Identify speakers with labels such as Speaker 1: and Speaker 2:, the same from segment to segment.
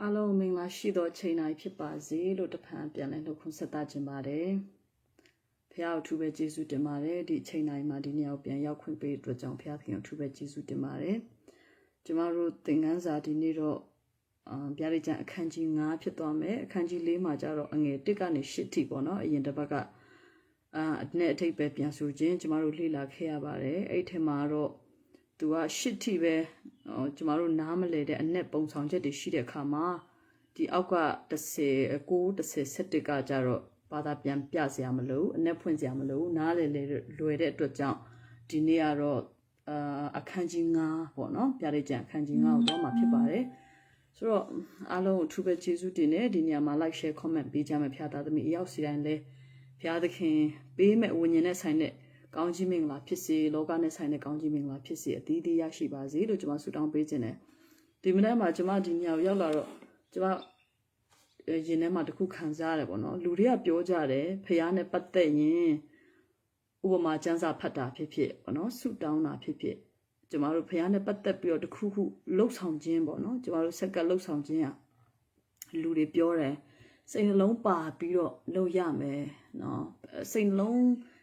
Speaker 1: အားလုံးမင်္ဂလာရှိသောချိန်တိုင်းဖြစ်ပါစေလို့တဖန်ပြန်လည်နှုတ်ခွန်းဆက်သခြင်းပါတယ်။ဖခင်အထူးပဲကျေးဇူးတင်ပါတယ်ဒီချိန်တိုင်းမှာဒီနေ့အောင်ပြန်ရောက်ခွင့်ပေးအတွက်ကြောင့်ဖခင်အထူးပဲကျေးဇူးတင်ပါတယ်။ကျမတို့သင်ခန်းစာဒီနေ့တော့ပြရိကျန်အခန်းကြီး9ဖြစ်သွားမယ်။အခန်းကြီး4မှာကျတော့အငယ်1ကနေ8ထိပေါ့နော်။အရင်တစ်ပတ်ကအနဲ့အထိပ်ပဲပြန်ဆိုခြင်းကျမတို့လေ့လာခဲ့ရပါတယ်။အဲ့ထက်မှာတော့သူက8ထိပဲကျမတို့နားမလဲတဲ့အနက်ပုံဆောင်ချက်တွေရှိတဲ့အခါမှာဒီအောက်က10 ကကြတော့ဘာသာပြန်ပြစရာမလိုအနက်ဖွင့်စရာမလိုနားလေလွယ်တဲ့အတွက်ကြောင့်ဒီနေ့ကတော့အခန်းကြီး9ပေါ့နော်ပြရိကျန်အခန်းကြီး9ကိုတော့မှာဖြစ်ပါတယ်ဆိုတော့အားလုံးအထူးပဲကျေးဇူးတင်တယ်ဒီနေရာမှာ like share comment ပေးကြမယ်ဖျားသားသမီးအရောက်စီတိုင်းလဲဖျားသခင်ပေးမဲ့ဝိညာဉ်နဲ့ဆိုင်တဲ့ကောင်းကြီးမင်္ဂလာဖြစ်စေလောကနဲ့ဆိုင်တဲ့ကောင်းကြီးမင်္ဂလာဖြစ်စေအသီးသီးရရှိပါစေလို့ကျွန်မဆုတောင်းပေးခြင်းတယ်ဒီမနေ့မှာကျွန်မဒီညရောက်လာတော့ကျွန်မရင်ထဲမှာတခုခံစားရတယ်ပေါ့နော်လူတွေကပြောကြတယ်ဖះနဲ့ပတ်သက်ရင်ဥပမာကျမ်းစာဖတ်တာဖြစ်ဖြစ်ပေါ့နော်ဆုတောင်းတာဖြစ်ဖြစ်ကျွန်မတို့ဖះနဲ့ပတ်သက်ပြီးတော့တခုခုလှုပ်ဆောင်ခြင်းပေါ့နော်ကျွန်မတို့ဆက်ကလှုပ်ဆောင်ခြင်းอ่ะလူတွေပြောတယ်စိတ်နှလုံးပါပြီးတော့လုပ်ရမယ်နော်စိတ်နှလုံး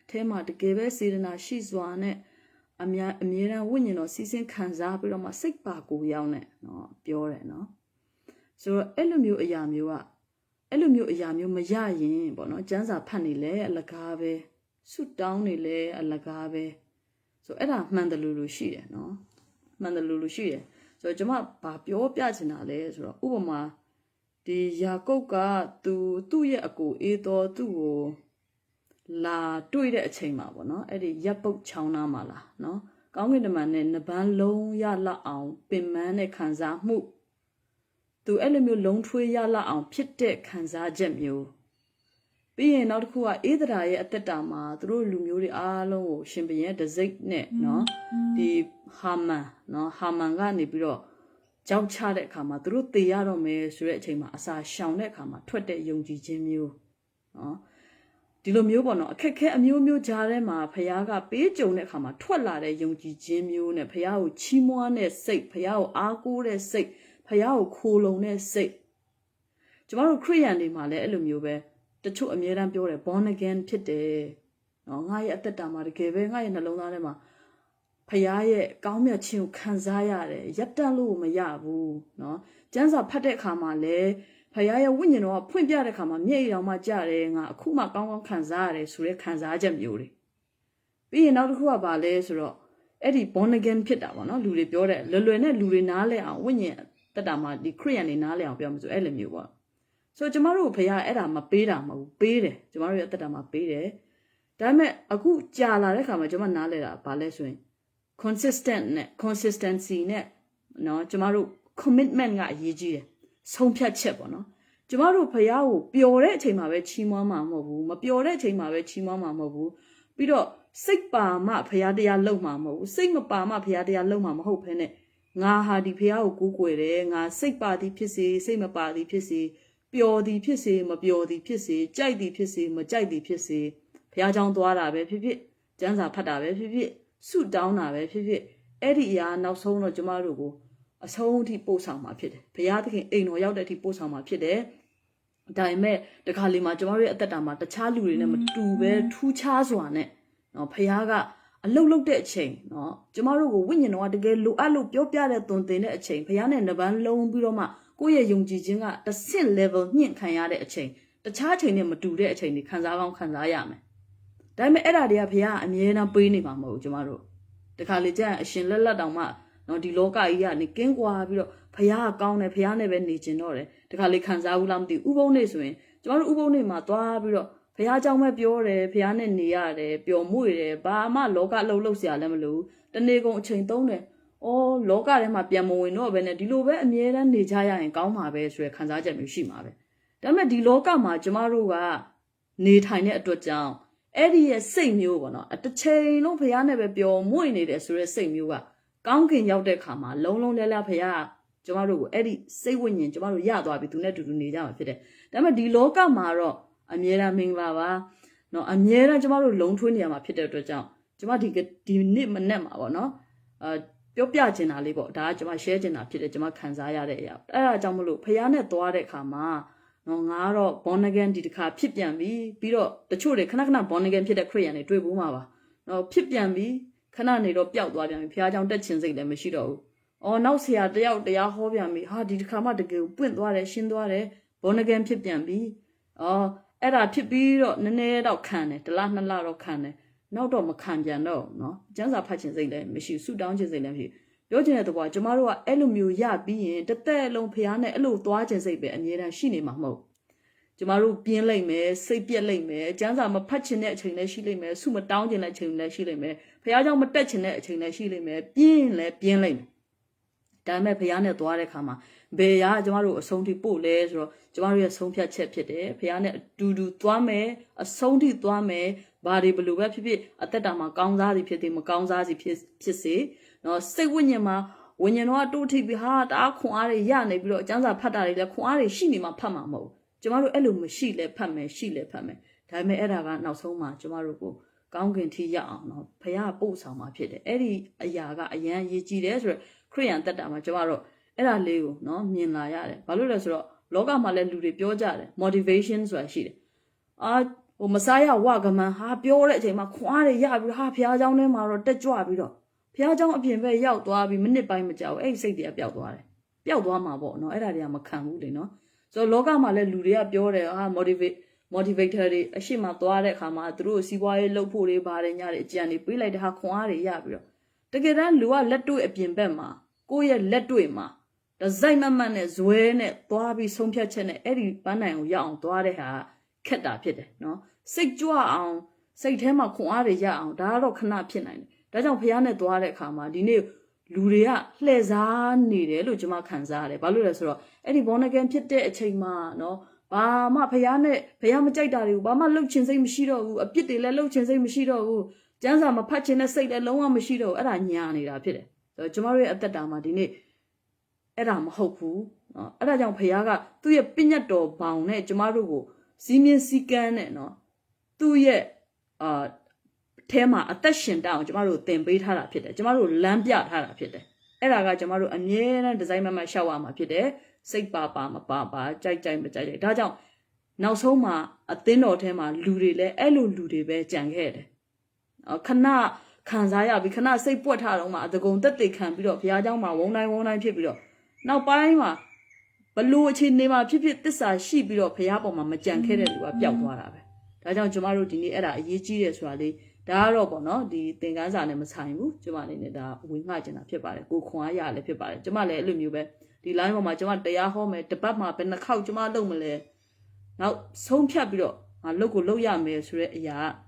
Speaker 1: ထဲမှာတကယ်ပဲစေတနာရှိစွာနဲ့အမြဲတမ်းဝိညာဉ်တော်စီစဉ်ခံစားပြီးတော့မှစိတ်ပါကိုရောက်နေနော်ပြောတယ်နော်ဆိုတော့အဲ့လိုမျိုးအရာမျိုးမရရင်ပေါ့နော်ကျမ်းစာဖတ်နေလဲအလကားပဲဆုတောင်းနေလဲအလကားပဲဆိုအဲ့ဒါမှန်တယ်လို့ရှိတယ်နော်မှန်တယ်လို့ရှိတယ်ဆိုတော့ကျွန်မဘာပြောပြချင်တာလဲဆိုတော့ဥပမာဒီယာကုပ်ကသူ့ရဲ့အကိုအေးတော်သူ့ကိုလာတွေ့တဲ့အချိန်မှာပေါ့နော်အဲ့ဒီရပ်ပုတ်ချောင်းနားမှာလားနော်ကောင်းကင်တမန်နဲ့နှပန်းလုံးရလောက်အောင်ပင်ပန်းတဲ့ခံစားမှုသူအဲ့လိုမျိုးလုံးထွေးရလောက်အောင်ဖြစ်တဲ့ခံစားချက်မျိုးပြီးရင်နောက်တစ်ခုကအေးဒရာရဲ့အသက်တာမှာသူတို့လူမျိုးတွေအားလုံးကိုရှင်ဘရင်တစိတ်နဲ့နော်ဒီဟာမန်ကနေပြီးတော့ကြောက်ချတဲ့အခါမှာသူတို့သေရတော့မယ်ဆိုတဲ့အချိန်မှာအစာရှောင်တဲ့အခါမှာထွက်တဲ့ယုံကြည်ခြင်းမျိုးနော်ဒီလိုမျိုးပေါ့နော်အခက်ခဲအမျိုးမျိုးကြားထဲမှာဖခင်ကပေးကြုံတဲ့အခါမှာထွက်လာတဲ့ယုံကြည်ခြင်းမျိုးနဲ့ဖခင်ကိုချီးမွမ်းတဲ့စိတ်ဖခင်ကိုအားကိုးတဲ့စိတ်ဖခင်ကိုခိုလုံတဲ့စိတ်ကျမတို့ခရိယန်တွေမှာလည်းအဲ့လိုမျိုးပဲတချို့အမြဲတမ်းပြောတယ် born again ဖြစ်တယ်နော်ငါရဲ့အသက်တာမှာတကယ်ပဲငါရဲ့နှလုံးသားထဲမှာဖခင်ရဲ့ကောင်းမြတ်ခြင်းကိုခံစားရတယ်ရပ်တန့်လို့မရဘူးနော်ကျမ်းစာဖတ်တဲ့အခါမှာလည်းဖခင်ရဲ့ဝိညာဉ်တော်ကဖွင့်ပြတဲ့အခါမှာမျက်ရည်တောင်မှကျတယ်ငါအခုမှကောင်းကောင်းခံစားရတယ်ဆိုတဲ့ခံစားချက်မျိုးတွေပြီးရင်နောက်တစ်ခုကဘာလဲဆိုတော့အဲ့ဒီ born again ဖြစ်တာပေါ့နော်လူတွေပြောတဲ့လွယ်နဲ့လူတွေနားလဲအောင်ဝိညာဉ်တက်တာမှာဒီခရိယန်တွေနားလဲအောင်ပြောမှဆိုအဲ့လိုမျိုးပေါ့ဆိုတော့ကျမတို့ဖခင်အဲ့ဒါမပေးတာမဟုတ်ပေးတယ်ကျမတို့ရဲ့တက်တာမှာပေးတယ်ဒါပေမဲ့အခုကြာလာတဲ့အခါမှာကျမနားလဲတာဘာလဲဆိုရင် consistency နဲ့နော်ကျမတို့ commitment ကအရေးကြီးတယ်ဆုံးဖြတ်ချက်ပေါ့နော်ကျမတို့ဖះကိုပျော်တဲ့အချိန်မှာပဲချီးမွမ်းမှာမဟုတ်ဘူးမပျော်တဲ့အချိန်မှာပဲချီးမွမ်းမှာမဟုတ်ဘူးပြီးတော့စိတ်ပါမှဖះတရားလုံမှာမဟုတ်ဘူးစိတ်မပါမှဖះတရားလုံမှာမဟုတ်ဘဲနဲ့ငါဟာဒီဖះကိုကိုးကွယ်တယ်ငါစိတ်ပါသည်ဖြစ်စေစိတ်မပါသည်ဖြစ်စေပျော်သည်ဖြစ်စေမပျော်သည်ဖြစ်စေကြိုက်သည်ဖြစ်စေမကြိုက်သည်ဖြစ်စေဖះเจ้าသွားတာပဲဖြစ်ဖြစ်ကျမ်းစာဖတ်တာပဲဖြစ်ဖြစ်ဆုတောင်းတာပဲဖြစ်ဖြစ်အဲ့ဒီအရာနောက်ဆုံးတော့ကျမတို့ကိုအဆုံးအထိပို့ဆောင်မှာဖြစ်တယ်ဘုရားသခင်အိမ်တော်ရောက်တဲ့အထိပို့ဆောင်မှာဖြစ်တယ်ဒါပေမဲ့တခါလေမှာကျမတို့ရဲ့အသက်တာမှာတခြားလူတွေနဲ့မတူပဲထူးခြားစွာနဲ့နော်ဘုရားကအလုတ်လုတ်တဲ့အချိန်နော်ကျမတို့ကိုဝိညာဉ်တော်ကတကယ်လိုအပ်လို့ပြောပြတဲ့သွန်သင်တဲ့အချိန်ဘုရားနဲ့နှပန်းလုံးပြီးတော့မှကိုယ့်ရဲ့ယုံကြည်ခြင်းကတစ်ဆင့် level ညှင့်ခံရတဲ့အချိန်တခြားအချိန်နဲ့မတူတဲ့အချိန်တွေခံစားကောင်းခံစားရမယ်ဒါပေမဲ့အဲ့ဒါတွေကဘုရားအမြဲတမ်းပေးနေမှာမဟုတ်ဘူးကျမတို့တခါလေကျရင်အရှင်လက်တောင်မှနော်ဒီလောကကြီးကနေကင်းကွာပြီးတော့ဖះကကောင်းတယ်ဖះနဲ့ပဲနေကျင်တော့တယ်တခါလေခံစားဘူးလားမသိဘူးဥပုံနေဆိုရင်ကျမတို့ဥပုံနေမှာသွားပြီးတော့ဖះเจ้าမဲ့ပြောတယ်ဖះနဲ့နေရတယ်ပျော်မွေ့တယ်ဘာမှလောကလှုပ်ရှားလည်းမလို့တနေ့ကုန်အချိန်သုံးတယ်အော်လောကထဲမှာပြန်မဝင်တော့ဘဲနဲ့ဒီလိုပဲအမြဲတမ်းနေကြရရင်ကောင်းမှာပဲဆိုရယ်ခံစားချက်မျိုးရှိမှာပဲဒါပေမဲ့ဒီလောကမှာကျမတို့ကနေထိုင်တဲ့အတွက်ကြောင့်အဲ့ဒီရဲ့စိတ်မျိုးပေါ့နော်တစ်ချိန်လုံးဖះနဲ့ပဲပျော်မွေ့နေတယ်ဆိုတဲ့စိတ်မျိုးကကောင်းကင်ရောက်တဲ့ခါမှာလုံးလုံးလဲလဲဖခင်ကျမတို့ကိုအဲ့ဒီစိတ်ဝိညာဉ်ကျမတို့ရသွားပြီသူနဲ့တူတူနေကြမှာဖြစ်တယ်ဒါပေမဲ့ဒီလောကမှာတော့အမြဲတမ်းမင်္ဂလာပါနော်အမြဲတမ်းကျမတို့လုံထွေးနေရမှာဖြစ်တဲ့အတွက်ကြောင့်ကျမဒီနေ့မနေ့မှာပေါ့နော် ပြောပြချင်တာလေးပေါ့ဒါကကျွန်မ share ချင်တာဖြစ်တယ်ကျွန်မခံစားရတဲ့အရာအဲ့ဒါကြောင့်မလို့ဖះနဲ့သွားတဲ့အခါမှာနော်ငါကတော့ born again ဒီတစ်ခါဖြစ်ပြန်ပြီပြီးတော့တချို့တွေခဏခဏ born again ဖြစ်တဲ့ခရစ်ယာန်တွေတွေ့ဘူးမှာပါနော်ဖြစ်ပြန်ပြီခဏနေတော့ပျောက်သွားပြန်ပြီဖះเจ้าတက်ချင်စိတ်လည်းမရှိတော့ဘူးအော်နောက်ဆရာတယောက်တရားဟောပြန်ပြီဟာဒီတစ်ခါမှတကယ်ပွင့်သွားတယ်ရှင်းသွားတယ် born again ဖြစ်ပြန်ပြီအော်အဲ့ဒါဖြစ်ပြီးတော့နည်းနည်းတော့ခံတယ်တစ်လနှစ်လတော့ခံတယ်နောက်တော့မခံပြန်တော့နော်ကျမ်းစာဖတ်ချင်စိတ်လည်းမရှိဆူတောင်းချင်စိတ်လည်းမရှိပြောချင်တဲ့တကွာကျမတို့ကအဲ့လိုမျိုးရပြီးရင်တစ်သက်လုံးဖះနဲ့အဲ့လိုသွားချင်စိတ်ပဲအမြဲတမ်းရှိနေမှာမဟုတ်ကျမတို့ပြင်းလိုက်မယ်စိတ်ပြက်လိုက်မယ်ကျမ်းစာမဖတ်ချင်တဲ့အချိန်လည်းရှိလိမ့်မယ်ဆုမတောင်းချင်တဲ့အချိန်လည်းရှိလိမ့်မယ်ဖះเจ้าမတက်ချင်တဲ့အချိန်လည်းရှိလိမ့်မယ်ပြင်းလည်းပြင်းလိုက်မယ်ဒါပေမဲ့ဖះနဲ့သွားတဲ့ခါမှာဘယ်ရာကျမတို့အဆုံးထိပို့လဲဆိုတော့ကျမတို့ရဲ့ဆုံးဖြတ်ချက်ဖြစ်တယ်ဖះနဲ့အတူတူသွားမယ်အဆုံးထိသွားမယ်ဘာတွေဘလို့ပဲဖြစ်ဖြစ်အသက်တာမှာကောင်းစားစီဖြစ်တယ်မကောင်းစားစီဖြစ်စေနော်စိတ်ဝိညာဉ်မှာဝိညာဉ်တော့တိုးထိပ်ပြီးဟာတအားခွန်အားတွေရနေပြီးတော့အကျမ်းစာဖတ်တာတွေလည်းခွန်အားတွေရှိနေမှဖတ်မှာမဟုတ်ကျမတို့အဲ့လိုမရှိလဲဖတ်မယ်ရှိလဲဖတ်မယ်ဒါပေမဲ့အဲ့ဒါကနောက်ဆုံးမှာကျမတို့ကိုကောင်းကင်ထိရအောင်နော်ဖះပို့ဆောင်မှာဖြစ်တယ်အဲ့ဒီအရာကအရန်ရေးကြည့်တယ်ဆိုတော့ခရိယန်တက်တာမှာကျမတို့အဲ့ဒါလေးကိုနော်မြင်လာရတယ်ဘာလို့လဲဆိုတော့လောကမှာလည်းလူတွေပြောကြတယ် motivation ဆိုတာရှိတယ်အာဟိုမစားရဝကမန်ဟာပြောတဲ့အချိန်မှာခွန်အားတွေရပြီးဟာဖះเจ้าထဲမှာတော့တက်ကြွပြီးတော့ဖះเจ้าအပြင်ဘက်ရောက်သွားပြီးမိနစ်ပိုင်းမကြောက်အဲ့စိတ်တွေကပျောက်သွားတယ်ပျောက်သွားမှာပေါ့နော်အဲ့ဒါတွေကမခံဘူးလေနော်ဆိုတော့လောကမှာလည်းလူတွေကပြောတယ်ဟာ motivator တွေအရှိမသွားတဲ့အခါမှာသူတို့စီးပွားရေးလုပ်ဖို့တွေပါတယ်ညတွေအကြံတွေပေးလိုက်တဲ့ဟာခွန်အားတွေရပြီးတော့တကယ်တမ်းလူကလက်တွေ့အပြင်ဘက်မှာကိုယ့်ရဲ့လက်တွေ့မှာတစိုက်မမတ်နဲ့ဇွဲနဲ့သွားပြီးဆုံးဖြတ်ချက်နဲ့အဲ့ဒီပန်းနိုင်ကိုရအောင်သွားတဲ့ဟာခက်တာဖြစ်တယ်နော်စိတ်ကြွအောင်စိတ်ထဲမှာခွန်အားတွေရအောင်ဒါကတော့ခဏဖြစ်နိုင်တယ်ဒါကြောင့်ဖះနဲ့သွားတဲ့အခါမှာဒီနေ့လူတွေကလှည့်စားနေတယ်လို့ကျွန်မခံစားရတယ်ဘာလို့လဲဆိုတော့အဲ့ဒီ born again ဖြစ်တဲ့အချိန်မှာနော်ဘာမှဖះမကြိုက်တာတွေကိုဘာမှလှုပ်ချင်စိတ်မရှိတော့ဘူးအပြစ်တွေလည်းလှုပ်ချင်စိတ်မရှိတော့ဘူးကျမ်းစာမဖတ်ချင်တဲ့စိတ်လည်းလုံးဝမရှိတော့ဘူးအဲ့ဒါညာနေတာဖြစ်တယ်ဆိုတော့ကျွန်မတို့ရဲ့အသက်တာမှာဒီနေ့အဲ့ဒါမဟုတ်ဘူးနော်အဲ့ဒါကြောင့်ဖះကသူ့ရဲ့ပြည့်ညတ်တော်ဘောင်နဲ့ကျွန်မတို့ကိုစီးမြင်စည်းကမ်းနဲ့နော်သူ့ရဲ့ထဲမှာအသက်ရှင်တအောင်ကျမတို့သင်ပေးထားတာဖြစ်တယ်ကျမတို့လမ်းပြထားတာဖြစ်တယ်အဲ့ဒါကကျမတို့အမြဲတမ်းဒီဇိုင်းမမရှောက်ရမှာဖြစ်တယ်စိတ်ပါမပါကြိုက်မကြိုက်ဒါကြောင့်နောက်ဆုံးမှာအသင်းတော်ထဲမှာလူတွေလည်းအဲ့လိုလူတွေပဲကြံခဲ့တယ်ခဏခံစားရပြီးခဏစိတ်ပွက်ထားတော့မှအတကုံတက်တေခံပြီးတော့ဘုရားเจ้าမှာဝုန်းတိုင်းဖြစ်ပြီးတော့နောက်ပိုင်းမှာဘလို့အခြေအနေမှာဖြစ်တစ္ဆာရှိပြီးတော့ဘုရားပေါ်မှာမကြံခဲ့တဲ့လူကပျောက်သွားတာပဲဒါကြောင့်ကျမတို့ဒီနေ့အဲ့ဒါအရေးကြီးတယ်ဆိုတာလေးဒါကတော့ပေါ့နော်ဒီသင်ခန်းစာနဲ့မဆိုင်ဘူးကျမအနေနဲ့ဒါဝင်ငှကျင်တာဖြစ်ပါတယ်ကိုခွန်အားရလည်းဖြစ်ပါတယ်ကျမလည်းအဲ့လိုမျိုးပဲဒီ line ပေါ်မှာကျမတရားဟောမယ်တပတ်မှာဘယ်နှခေါက်ကျမလုပ်မလဲနောက်ဆုံးဖြတ်ပြီးတော့ငါလုပ်ကိုလုပ်ရမယ်ဆိုတဲ့အရာ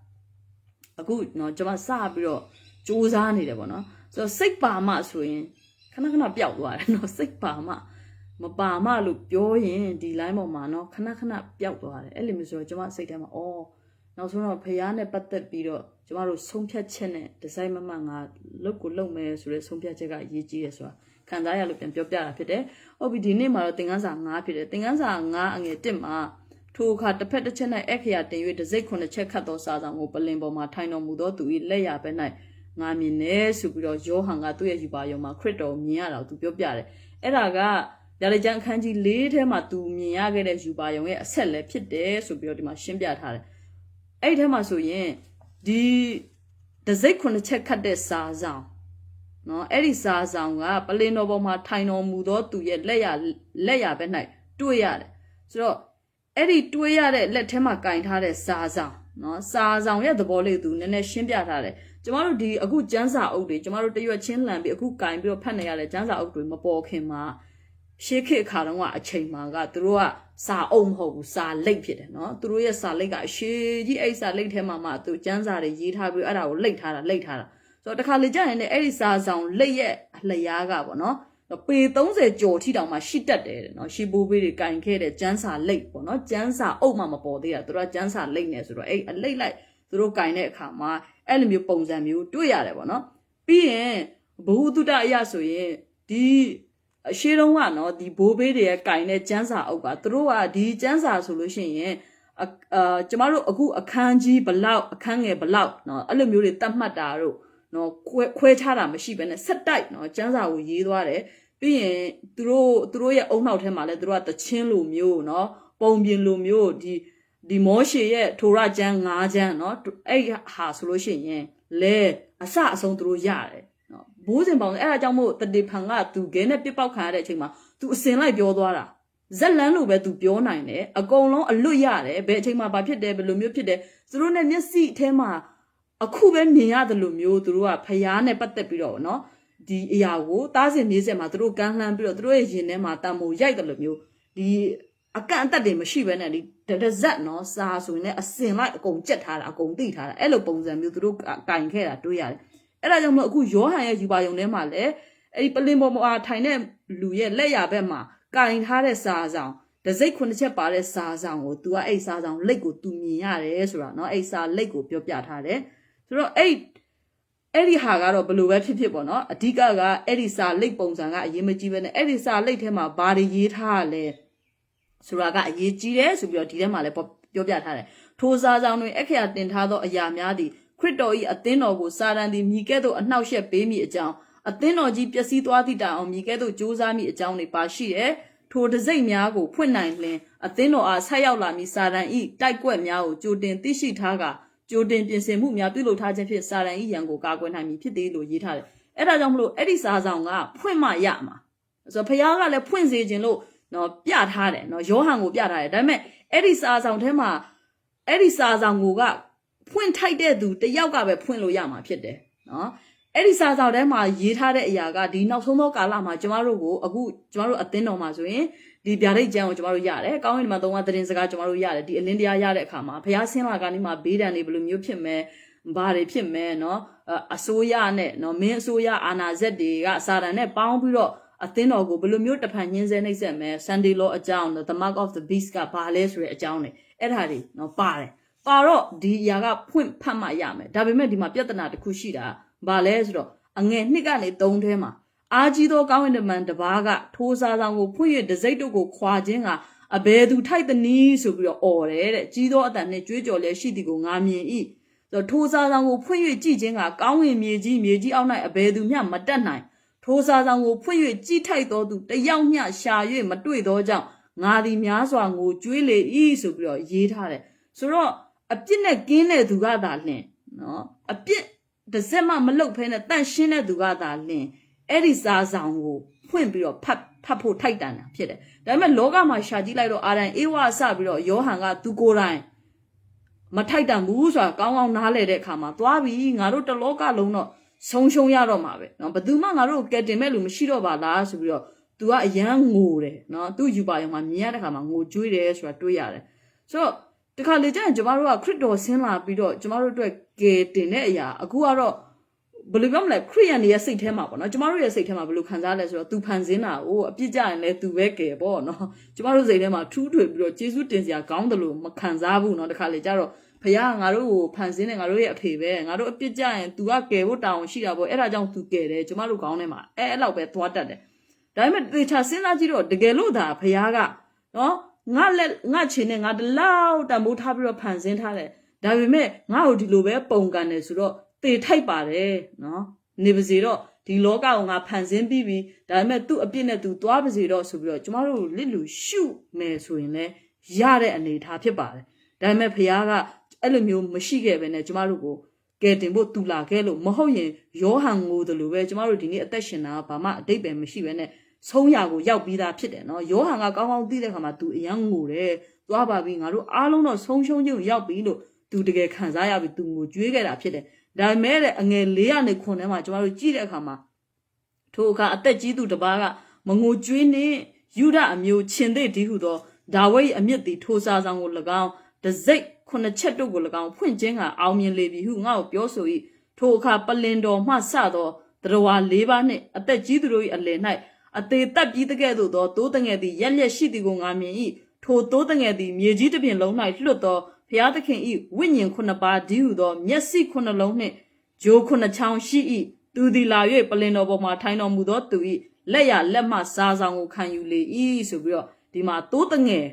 Speaker 1: အခုနော်ကျမစပြီးတော့စူးစမ်းနေတယ်ပေါ့နော်ဆိုတော့စိတ်ပါမှဆိုရင်ခဏပျောက်သွားတယ်နော်စိတ်ပါမှမပါမှလို့ပြောရင်ဒီ line ပေါ်မှာနော်ခဏပျောက်သွားတယ်အဲ့လိုမျိုးဆိုတော့ကျမစိတ်ထဲမှာအော်နောက်ဆုံးတော့ဖះနဲ့ပတ်သက်ပြီးတော့ကျမတို့ဆုံးဖြတ်ချက်နဲ့ဒီဇိုင်းမမငါလုပ်ကိုလုပ်မယ်ဆိုတဲ့ဆုံးဖြတ်ချက်ကအရေးကြီးတယ်ဆိုတာခံစားရလို့ပြန်ပြောပြတာဖြစ်တယ်။ဟုတ်ပြီဒီနေ့မှာတော့သင်ခန်းစာ9ဖြစ်တယ်။သင်ခန်းစာ9အငယ်1မှာထိုအခါတစ်ဖက်တစ်ချက်၌အခရာတင်၍တစိတ်9ချက်ခတ်သောစာဆောင်ကိုပလင်ပေါ်မှာထိုင်တော်မူသောသူ၏လက်ရဘက်၌ငါမြင်နေဆိုပြီးတော့ယောဟန်ကသူ့ရဲ့ယူပါယုံမှာခရစ်တော်မြင်ရတာကိုသူပြောပြတယ်။အဲ့ဒါကဗျာဒိတ်ကျမ်းအခန်းကြီး4ထဲမှာသူမြင်ရခဲ့တဲ့ယူပါယုံရဲ့အဆက်လည်းဖြစ်တယ်ဆိုပြီးတော့ဒီမှာရှင်းပြထားတယ်။အဲ့ဒီထဲမှာဆိုရင်ဒီတစိတ်9ချက်ခတ်တဲ့စာဆောင်နော်အဲ့ဒီစာဆောင်ကပလင်တော်ပေါ်မှာထိုင်တော်မူသောသူရဲ့လက်ရဘက်၌တွေ့ရတယ်ဆိုတော့အဲ့ဒီတွေ့ရတဲ့လက်ထဲမှာကင်ထားတဲ့စာဆောင်နော်စာဆောင်ရဲ့သဘောလေးသူနည်းနည်းရှင်းပြထားတယ်ကျမတို့ဒီအခုကျမ်းစာအုပ်တွေကျမတို့တရွက်ချင်းလှန်ပြီးအခုကင်ပြီးတော့ဖတ်နေရတဲ့ကျမ်းစာအုပ်တွေမပေါ်ခင်မှာရှေးခေတ်ခါတုန်းကအချိန်မှာကသူတို့ကစာအုပ်မဟုတ်ဘူးစာလိပ်ဖြစ်တယ်နော်သူတို့ရဲ့စာလိပ်ကအရှည်ကြီးအဲ့စာလိပ်ထဲမှာမှသူကျမ်းစာတွေရေးထားပြီးအဲ့ဒါကိုလိပ်ထားတာဆိုတော့တခါလေကြာရင်လည်းအဲ့ဒီစာဆောင်လိပ်ရဲ့အလျားကပေါ့နော်ပေ30ကျော်ထိတောင်မှရှိတတ်တယ်နော်ရှီဘိုးဘေးတွေကင်ခဲ့တဲ့ကျန်းစာလိပ်ပေါ့နော်ကျန်းစာအုပ်မှမပေါ်သေးတာသူတို့ကကျန်းစာလိပ်နေဆိုတော့အဲ့အလိပ်လိုက်သူတို့ကင်တဲ့အခါမှာအဲ့လိုမျိုးပုံစံမျိုးတွေ့ရတယ်ပေါ့နော်ပြီးရင်ဘုဟုတုတအရာဆိုရင်ဒီအရှိတုံးကနော်ဒီဘိုးဘေးတွေရဲ့ကင်တဲ့ကျန်းစာအုပ်ကသူတို့ကဒီကျန်းစာဆိုလို့ရှိရင်ကျမတို့အခုအခန်းကြီးဘလောက်အခန်းငယ်ဘလောက်နော်အဲ့လိုမျိုးတွေတတ်မှတ်တာတို့ နော်ခွဲခြားတာမရှိဘဲနဲ့ဆက်တိုက်နော်ကျန်းစာကိုရေးသွားတယ်ပြီးရင်သူတို့ရဲ့အုံနောက်ထဲမှာလဲသူတို့ကတချင်းလိုမျိုးနော်ပုံပြင်လိုမျိုးဒီမောရှေရဲ့ထိုရကျမ်း9ကျမ်းနော်အဲ့ဟာဆိုလို့ရှိရင်လဲအစအဆုံးသူတို့ရတယ်နော်ဘိုးစဉ်ပေါင်းအဲ့ဒါကြောင့်မို့တတိဖန်ကသူခဲနဲ့ပြစ်ပေါက်ခံရတဲ့အချိန်မှာသူအစင်လိုက်ပြောသွားတာဇက်လန်းလိုပဲသူပြောနိုင်တယ်အကုန်လုံးအလွတ်ရတယ်ဘယ်အချိန်မှာဘာဖြစ်တယ်ဘယ်လိုမျိုးဖြစ်တယ်သူတို့နဲ့မျက်စိအထဲမှာအခုပဲမြင်ရတယ်လို့မျိုးသူတို့ကဖျားနဲ့ပတ်သက်ပြီးတော့နော်ဒီအရာကိုတားစင်မြေးဆက်မှာသူတို့ကမ်းလှမ်းပြီးတော့သူတို့ရဲ့ရင်ထဲမှာတန်မိုးရိုက်တယ်လို့မျိုးဒီအကန့်အသတ်တွေမရှိဘဲနဲ့ဒီတဇက်နော်စာဆိုရင်လည်းအစင်လိုက်အကုန်ကြက်ထားတာအကုန်သိထားတာအဲ့လိုပုံစံမျိုးသူတို့ကင်ခဲ့တာတွေ့ရတယ်အဲ့ဒါကြောင့်မလို့အခုယောဟန်ရဲ့ယူပါယုံထဲမှာလည်းအဲ့ဒီပလင်ပေါ်မှာထိုင်တဲ့လူရဲ့လက်ရဘက်မှာကင်ထားတဲ့စာဆောင်တစိတ်9ချက်ပါတဲ့စာဆောင်ကို तू ကအဲ့စာဆောင်လက်ကို तू မြင်ရတယ်ဆိုတာเนาะအဲ့စာလက်ကိုပြောပြထားတယ်ဆိုတော့အဲ့ဒီဟာကတော့ဘယ်လိုပဲဖြစ်ပေါ့เนาะအဓိကကအဲ့ဒီစာလက်ပုံစံကအရေးမကြီးပဲနဲ့အဲ့ဒီစာလက်ထဲမှာဘာတွေရေးထားရလဲဆိုတာကအရေးကြီးတယ်ဆိုပြီးတော့ဒီထဲမှာလည်းပြောပြထားတယ်ထိုစာဆောင်တွေအခရာတင်ထားသောအရာများသည်ခရစ်တော်၏အသင်းတော်ကိုစာရန်သည်မြည်ကဲ့သို့အနှောက်ယှက်ပေးမိအကြောင်းအသင်းတော်ကြီးပျက်စီးသွားသည့်တိုင်အောင်မြည်ကဲ့သို့ကြိုးစားမိအကြောင်းတွေပါရှိတယ်ထိုတစိမ့်များကိုဖွင့်နိုင်လင်အသင်းတော်အားဆက်ရောက်လာမည်စာရန်၏တိုက်ကွက်များကိုကြိုတင်သိရှိထားကကြိုတင်ပြင်ဆင်မှုများပြုလုပ်ထားခြင်းဖြင့်စာရန်၏ရန်ကိုကာကွယ်နိုင်မည်ဖြစ်သည်လို့ရေးထားတယ်အဲ့ဒါကြောင့်မလို့အဲ့ဒီစာဆောင်ကဖွင့်မှရမှာဆိုတော့ဖခင်ကလည်းဖွင့်စေခြင်းလို့နော်ပြထားတယ်နော်ယောဟန်ကိုပြထားတယ်ဒါပေမဲ့အဲ့ဒီစာဆောင်ထဲမှာအဲ့ဒီစာဆောင်ကိုကဖွင့်ထိုက်တဲ့သူတယောက်ကပဲဖွင့်လို့ရမှာဖြစ်တယ်နော်အဲ့ဒီစာဆောင်ထဲမှာရေးထားတဲ့အရာကဒီနောက်ဆုံးသောကာလမှာကျမတို့ကိုအခုကျမတို့အသင်းတော်မှာဆိုရင်ဒီဗျာဒိတ်ကျမ်းကိုကျမတို့ရတယ်ကောင်းကင်မှာသုံးပါးသတင်းစကားကျမတို့ရတယ်ဒီအလင်းတရားရတဲ့အခါမှာဘုရားဆင်းလာကနေမှဘေးဒဏ်တွေဘယ်လိုမျိုးဖြစ်မယ်ဘာတွေဖြစ်မယ်နော်အစိုးရနဲ့နော်မင်းအစိုးရအာဏာစက်တွေကစာတန်နဲ့ပေါင်းပြီးတော့အသင်းတော်ကိုဘယ်လိုမျိုးတဖန်ညှင်းဆဲနှိပ်စက်မယ် Sunday law အကြောင်း the mark of the beast ကဘာလဲဆိုတဲ့အကြောင်းတွေအဲ့ဒါတွေနော်ပါတယ်ပါတော့ဒီအရာကဖွင့်ဖတ်မှရမယ်ဒါပေမဲ့ဒီမှာပြဿနာတစ်ခုရှိတာဘာလဲဆိုတော့အငယ်2ကနေ3ထဲမှာအာကြီးသောကောင်းကင်တမန်တစ်ပါးကထိုးစားဆောင်ကိုဖွင့်၍တစိမ့်တို့ကိုခွာခြင်းကအဘယ်သူထိုက်သနည်းဆိုပြီးတော့អော်တယ်တဲ့ကြီးသောအတန်နဲ့ကြွေးကြော်လဲရှိသည်ကိုငါမြင်၏ထိုးစားဆောင်ကိုဖွင့်၍ကြည့်ခြင်းကကောင်းကင်မြေကြီးအောက်၌အဘယ်သူမျှမတက်နိုင်ထိုးစားဆောင်ကိုဖွင့်၍ကြည့်ထိုက်သောသူတယောက်မျှရှာ၍မတွေ့သောကြောင့်ငါသည်များစွာငိုကြွေးလေ၏ဆိုပြီးတော့ရေးထားတယ်ဆိုတော့အပြစ်နဲ့ကင်းတဲ့သူကသာလင်နော်အပြစ်တစ်စက်မှမလုတ်ဖဲနဲ့တန့်ရှင်းတဲ့သူကသာလင်အဲ့ဒီစာဆောင်ကိုဖွင့်ပြီးတော့ဖတ်ဖို့ထိုက်တန်တာဖြစ်တယ်ဒါပေမဲ့လောကမှာရှာကြည့်လိုက်တော့အာရန်အေဝါစပြီးတော့ယောဟန်ကသူကိုယ်တိုင်မထိုက်တန်ဘူးဆိုတာကောင်းကောင်းနားလည်တဲ့အခါမှာသွားပြီငါတို့တလောကလုံးတော့ဆုံးရှုံးရတော့မှာပဲเนาะဘယ်သူမှငါတို့ကယ်တင်မဲ့လူမရှိတော့ပါလားဆိုပြီးတော့ तू ကအရန်ငိုတယ်เนาะသူ့ယူပါရုံမှာမြင်ရတဲ့အခါမှာငိုကြွေးတယ်ဆိုတာတွေးရတယ်ဆိုတော့တခါလေကျရင်ကျမတို့ကခရစ်တော်ဆင်းလာပြီးတော့ကျမတို့အတွက်ကယ်တင်တဲ့အရာအခုကတော့ဘယ်လိုပြောမလဲခရစ်ယာန်တွေရဲ့စိတ်ထဲမှာပေါ့နော်ကျမတို့ရဲ့စိတ်ထဲမှာဘယ်လိုခံစားလဲဆိုတော့ तू ဖန်ဆင်းတာကိုအပြစ်ကြရင်လဲ तू ပဲကယ်ပေါ့နော်ကျမတို့စိတ်ထဲမှာထူးထွေပြီးတော့ယေရှုတင်စရာကောင်းတယ်လို့မခံစားဘူးနော်တခါလေကျတော့ဖခင်ငါတို့ကိုဖန်ဆင်းတယ်ငါတို့ရဲ့အဖေပဲငါတို့အပြစ်ကြရင် तू ကကယ်ဖို့တောင်းရှိတာပေါ့အဲ့ဒါကြောင့် तू ကယ်တယ်ကျမတို့ကောင်းထဲမှာအဲ့လောက်ပဲသွားတတ်တယ်ဒါပေမဲ့သေချာစဉ်းစားကြည့်တော့တကယ်လို့ဒါဖခင်ကနော်ငါချင်နဲ့ငါတလောက်တန်ဖိုးထားပြီးတော့ဖန်ဆင်းထားတယ်ဒါပေမဲ့ငါ့ကိုဒီလိုပဲပုံကန်တယ်ဆိုတော့သေထိုက်ပါတယ်နော်နေပါစေတော့ဒီလောကကိုငါဖန်ဆင်းပြီးပြီဒါပေမဲ့သူ့အပြစ်နဲ့သူသွားပါစေတော့ဆိုပြီးတော့ကျမတို့လစ်လူရှုမယ်ဆိုရင်လည်းရတဲ့အနေအထားဖြစ်ပါတယ်ဒါပေမဲ့ဖခင်ကအဲ့လိုမျိုးမရှိခဲ့ပဲနဲ့ကျမတို့ကိုကယ်တင်ဖို့တူလာခဲ့လို့မဟုတ်ရင်ယောဟန်ငိုတယ်လို့ပဲကျမတို့ဒီနေ့အသက်ရှင်တာဘာမှအတိတ်ပဲမရှိပဲနဲ့ဆုံးရကိုရောက်ပြီးသားဖြစ်တယ်နော်ယောဟန်ကကောင်းကောင်းသိတဲ့ခါမှာ तू အယံငိုတယ်သွားပါပြီငါတို့အားလုံးတော့ဆုံးရှုံးခြင်းရောက်ပြီလို့ तू တကယ်ခံစားရပြီ तू ငိုကြွေးခဲ့တာဖြစ်တယ်ဒါပေမဲ့အငယ်400ခုထဲမှာကျမတို့ကြည့်တဲ့အခါမှာထိုအခါအသက်ကြီးသူတစ်ပါးကမငိုကြွေးနှင့်ယူဒအမျိုးရှင်သေးဒီဟုသောဒါဝိဒ်အမြင့်သည်ထိုစာဆောင်ကို၎င်းတစိတ်9ချက်တို့ကို၎င်းဖွင့်ခြင်းကအောင်မြင်လေပြီဟုငါ့ကိုပြောဆို၏ထိုအခါပလင်တော်မှစသောတရဝါ4ပါးနှင့်အသက်ကြီးသူတို့၏အလယ်၌အသေးတက်ပြီးတကဲ့သို့သောတိုးတငယ်သည်ရက်လက်ရှိသည်ကိုငါမြင်၏ထိုတိုးတငယ်သည်မြေကြီးတစ်ပြင်လုံး၌လွတ်သောဘုရားသခင်၏ဝိညာဉ်9ပါးဒီဟုသောမျက်စိ9လုံးနှင့်ဂျိုး9ချောင်းရှိ၏သူသည်လာ၍ပလင်တော်ပေါ်မှာထိုင်တော်မူသောသူ၏လက်ရလက်မှစာဆောင်ကိုခံယူလေ၏ဆိုပြီးတော့ဒီမှာတိုးတငယ်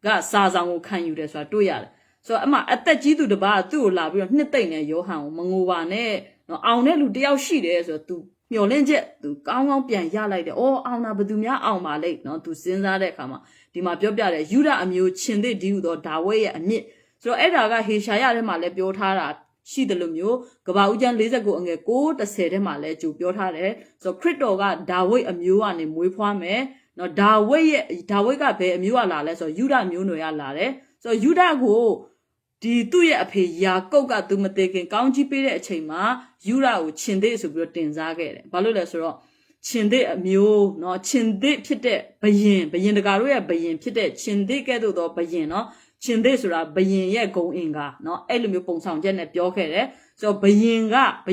Speaker 1: ကစာဆောင်ကိုခံယူတယ်ဆိုတာတွေ့ရတယ်ဆိုတော့အမှအသက်ကြီးသူတစ်ပါးသူ့ကိုလာပြီးတော့နှစ်သိမ့်နေယောဟန်ကိုမငိုပါနဲ့ နော်အောင်တဲ့လူတယောက်ရှိတယ်ဆိုတော့ तू မျောလင့်ချက် तू ကောင်းကောင်းပြန်ရလိုက်တယ်အော်အောင်တာဘယ်သူများအောင်ပါလိမ့်နော် तू စဉ်းစားတဲ့အခါမှာဒီမှာပြောပြတယ်ယူဒအမျိုးချင်းသစ်ဒီဟုသောဒါဝိဒ်ရဲ့အမြင့်ဆိုတော့အဲ့ဒါကဟေရှာယထဲမှာလည်းပြောထားတာရှိတယ်လို့မျိုးကဘာဦးကျမ်း49အငယ်9:10ထဲမှာလည်းကြိုပြောထားတယ်ဆိုတော့ခရစ်တော်ကဒါဝိဒ်အမျိုးကနေမွေးဖွားမယ်နော်ဒါဝိဒ်ကဘယ်အမျိုးကလာလဲဆိုတော့ယူဒမျိုးနွယ်ကလာတယ်ဆိုတော့ယူဒကိုဒီသူ့ရဲ့အဖေယာကုတ်ကသူမသေးခင်ကောင်းကြီးပေးတဲ့အချိန်မှာယူဒကိုရှင်သေးဆိုပြီးတော့တင်စားခဲ့တယ်ဘာလို့လဲဆိုတော့ရှင်သေးအမျိုးเนาะရှင်သေးဖြစ်တဲ့ဘယင်တကာတို့ရဲ့ဘယင်ဖြစ်တဲ့ရှင်သေးကဲ့သို့သောဘယင်เนาะရှင်သေးဆိုတာဘယင်ရဲ့ဂုံအင်္ဂါเนาะအဲ့လိုမျိုးပုံဆောင်ချက်နဲ့ပြောခဲ့တယ်ဆိုတော့ဘ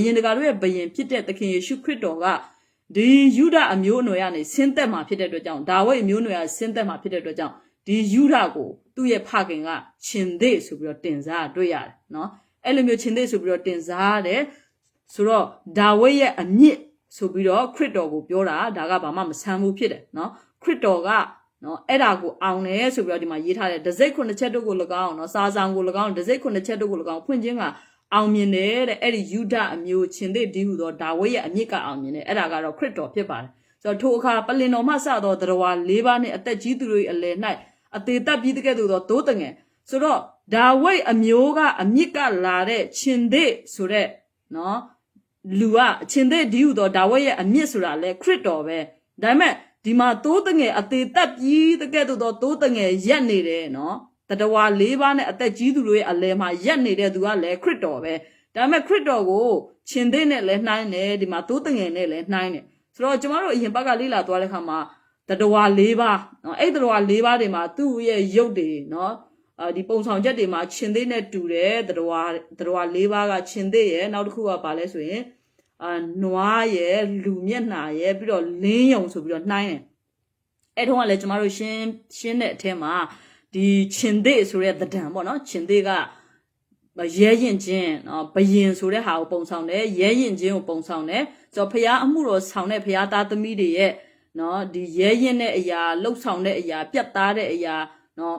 Speaker 1: ယင်တကာတို့ရဲ့ဘယင်ဖြစ်တဲ့သခင်ယေရှုခရစ်တော်ကဒီယူဒအမျိုးအနွယ်ကနေဆင်းသက်မှာဖြစ်တဲ့အတွက်ကြောင့်ဒါဝိဒ်အမျိုးအနွယ်ကဆင်းသက်မှာဖြစ်တဲ့အတွက်ကြောင့်ဒီယူဒကိုသူ့ရဲ့ဖခင်ကရှင်သေးဆိုပြီးတော့တင်စားတွေ့ရတယ်เนาะအဲ့လိုမျိုးရှင်သေးဆိုပြီးတော့တင်စားတယ်ဆိုတော့ဒါဝိဒ်ရဲ့အမြင့်ဆိုပြီးတော့ခရစ်တော်ကိုပြောတာဒါကဘာမှမဆန်းဘူးဖြစ်တယ်เนาะခရစ်တော်ကနော်အဲ့ဒါကိုအောင်တယ်ဆိုပြီးတော့ဒီမှာရေးထားတယ်ဒဇိတ်9ချက်တို့ကို၎င်းနော်စာဆောင်ကို၎င်းဒဇိတ်9ချက်တို့ကို၎င်းဖွင့်ခြင်းကအောင်မြင်တယ်တဲ့အဲ့ဒီယူဒအမျိုးချင်းသေးဒီဟုသောဒါဝိဒ်ရဲ့အမြင့်ကအောင်မြင်တယ်အဲ့ဒါကတော့ခရစ်တော်ဖြစ်ပါတယ်ဆိုတော့ထိုအခါပလင်တော်မှစသောတရဝါ၄ပါးနှင့်အသက်ကြီးသူတို့၏အလယ်၌အသေးသက်ပြီးတကဲ့သို့သောသိုးတငယ်ဆိုတော့ဒါဝိဒ်အမျိုးကအမြင့်ကလာတဲ့ချင်းသေးဆိုတဲ့နော်လူကချင်းသေးဒီဟုသောဒါဝိဒ်ရဲ့အမြင့်ဆိုတာလဲခရစ်တော်ပဲဒါပေမဲ့ဒီမှာသိုးတငယ်အသေးသက်ပြီးတကဲ့သို့သောသိုးတငယ်ရက်နေတယ်နော်တတဝါ၄ပါးနဲ့အသက်ကြီးသူတို့ရဲ့အလယ်မှာရက်နေတဲ့သူကလည်းခရစ်တော်ပဲဒါပေမဲ့ခရစ်တော်ကိုရှင်သေးနဲ့လည်းနှိုင်းတယ်ဒီမှာသိုးတငယ်နဲ့လည်းနှိုင်းတယ်ဆိုတော့ကျမတို့အရင်ဘက်ကလေ့လာသွားတဲ့ခါမှာတတဝါ၄ပါးနော်အဲ့တတဝါ၄ပါးတွေမှာသူ့ရဲ့ရုပ်တွေနော်ဒီပုံဆောင်ချက်တွေမှာရှင်သေးနဲ့တူတယ်တတဝါ၄ပါးကရှင်သေးရဲ့နောက်တစ်ခုကဘာလဲဆိုရင်နွားရဲ့လူမျက်နှာရဲ့ပြီးတော့လင်းယုံဆိုပြီးတော့နှိုင်းတယ်အဲ့ထုံးကလည်းကျမတို့ရှင်းတဲ့အထက်မှာဒီချင်းသေးဆိုတဲ့သဏ္ဍာန်ပေါ့နော်ချင်းသေးကရဲရင်ချင်းနော်ဘယင်ဆိုတဲ့ဟာကိုပုံဆောင်တယ်ရဲရင်ချင်းကိုပုံဆောင်တယ်ဆိုတော့ဖျားအမှုတော်ဆောင်တဲ့ဖျားသားသမီးတွေရဲ့နော်ဒီရဲရင်တဲ့အရာလှုပ်ဆောင်တဲ့အရာပြတ်သားတဲ့အရာနော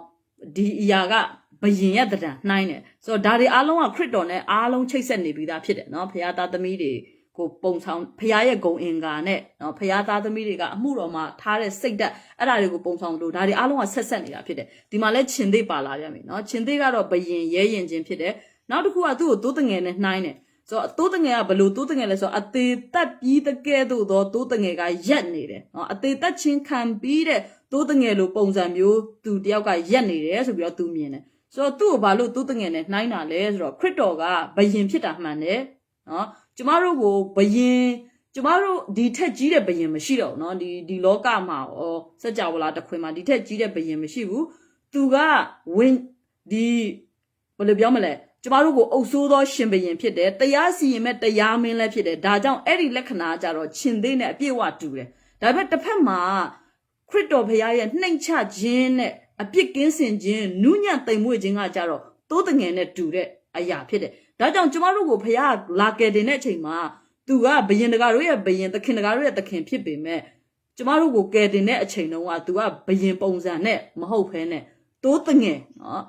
Speaker 1: ်ဒီအရာကဘယင်ရဲ့သဏ္ဍာန်နှိုင်းတယ်ဆိုတော့ဒါတွေအားလုံးကခရစ်တော်နဲ့အားလုံးချိတ်ဆက်နေပြီးသားဖြစ်တယ်နော်ဖျားသားသမီးတွေကိုပုံဆောင်ဖျားရဲ့ဂုံအင်္ဂါနဲ့နော်ဖျားသားသမီးတွေကအမှုတော်မှာထားတဲ့စိတ်ဓာတ်အဲ့ဒါတွေကိုပုံဆောင်လို့ဒါတွေအားလုံးကဆက်နေတာဖြစ်တယ်ဒီမှာလဲချင်းသေးပါလာပြန်ပြီနော်ချင်းသေးကတော့ဘယင်ရဲရင်ချင်းဖြစ်တယ်နောက်တစ်ခုကသူ့ကိုသိုးတငယ်နဲ့နှိုင်းတယ်ဆိုတော့သိုးတငယ်ကဘယ်လိုသိုးတငယ်လဲဆိုတော့အသေးသက်ပြီးတကဲ့သို့သောသိုးတငယ်ကရက်နေတယ်နော်အသေးသက်ချင်းခံပြီးတဲ့သိုးတငယ်လိုပုံစံမျိုးသူတယောက်ကရက်နေတယ်ဆိုပြီးတော့သူမြင်တယ်ဆိုတော့သူ့ကိုဘာလို့သိုးတငယ်နဲ့နှိုင်းတာလဲဆိုတော့ခရစ်တော်ကဘယင်ဖြစ်တာမှန်တယ်နော်ကျမတို့ကိုဘယင်ကျမတို့ဒီထက်ကြီးတဲ့ဘယင်မရှိတော့ဘူးเนาะဒီလောကမှာဩစัจ java လာတစ်ခွင်မှာဒီထက်ကြီးတဲ့ဘယင်မရှိဘူးသူကဝင်ဒီဘယ်လိုပြောမလဲကျမတို့ကိုအုပ်ဆိုးသောရှင်ဘယင်ဖြစ်တယ်တရားစီရင်မဲ့တရားမင်းလည်းဖြစ်တယ်ဒါကြောင့်အဲ့ဒီလက္ခဏာကြတော့ရှင်သေးနဲ့အပြည့်အဝတူတယ်ဒါပေမဲ့တစ်ဖက်မှာခရစ်တော်ဘုရားရဲ့နှိမ်ချခြင်းနဲ့အပြစ်ကင်းစင်ခြင်းနုညံ့သိမ်မွေ့ခြင်းကကြတော့သိုးတငယ်နဲ့တူတဲ့အရာဖြစ်တယ်ဒါကြောင့်ကျမတို့ကိုဘုရားလာကယ်တင်တဲ့အချိန်မှာသူကဘယင်တကာတို့ရဲ့ဘယင်သခင်တကာတို့ရဲ့သခင်ဖြစ်ပေမဲ့ကျမတို့ကိုကယ်တင်တဲ့အချိန်တုန်းကသူကဘယင်ပုံစံနဲ့မဟုတ်ဘဲနဲ့သိုးတငယ်နော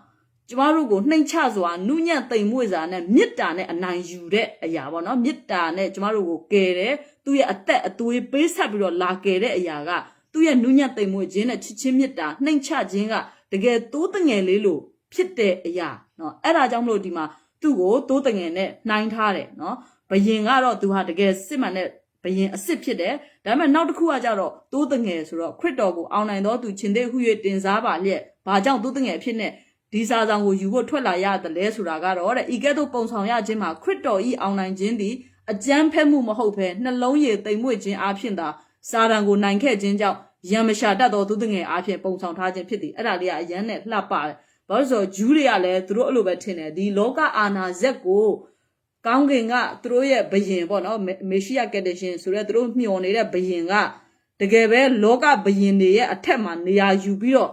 Speaker 1: ်ကျမတို့ကိုနှိမ်ချစွာနုညံ့သိမ်မွေ့စွာနဲ့မေတ္တာနဲ့အနိုင်ယူတဲ့အရာပေါ့နော်မေတ္တာနဲ့ကျမတို့ကိုကယ်တယ်သူ့ရဲ့အသက်အသွေးပေးဆက်ပြီးတော့လာကယ်တဲ့အရာကသူ့ရဲ့နုညံ့သိမ်မွေ့ခြင်းနဲ့ချစ်ချင်းမေတ္တာနှိမ်ချခြင်းကတကယ်သိုးတငယ်လေးလို့ဖြစ်တဲ့အရာနော်အဲ့ဒါကြောင့်မလို့ဒီမှာသူ့ကိုသိုးတငယ်နဲ့နှိုင်းထားတယ်နော်ဘယင်ကတော့သူဟာတကယ်စစ်မှန်တဲ့ဘယင်အစ်စ်ဖြစ်တယ်ဒါပေမဲ့နောက်တစ်ခုကကြတော့သိုးတငယ်ဆိုတော့ခရစ်တော်ကိုအောင်နိုင်သောသူချင်းသေးဟု၍တင်စားပါလျက်ဘာကြောင့်သိုးတငယ်အဖြစ်နဲ့ဒီစာဆောင်ကိုယူဖို့ထွက်လာရတယ်လဲဆိုတာကတော့တဲ့ဤကဲ့သို့ပုံဆောင်ရခြင်းမှာခရစ်တော်ဤအောင်နိုင်ခြင်းသည်အကြမ်းဖက်မှုမဟုတ်ဘဲနှလုံးရည်သိမ်မွေ့ခြင်းအဖြစ်သာစာတန်ကိုနိုင်ခဲ့ခြင်းကြောင့်ရံမရှာတတ်သောသိုးတငယ်အဖြစ်ပုံဆောင်ထားခြင်းဖြစ်သည်အဲ့ဒါလေးကအရန်နဲ့လှပတယ်ဘာလို့ဆိုတော့ဂျူးတွေကလည်းသူတို့အဲ့လိုပဲထင်တယ်ဒီလောကအာဏာဇက်ကိုကောင်းကင်ကသူတို့ရဲ့ဘယင်ပေါ့နော်မေရှိယကက်တရှင်ဆိုတော့သူတို့မျှော်နေတဲ့ဘယင်ကတကယ်ပဲလောကဘယင်တွေရဲ့အထက်မှာနေရာယူပြီးတော့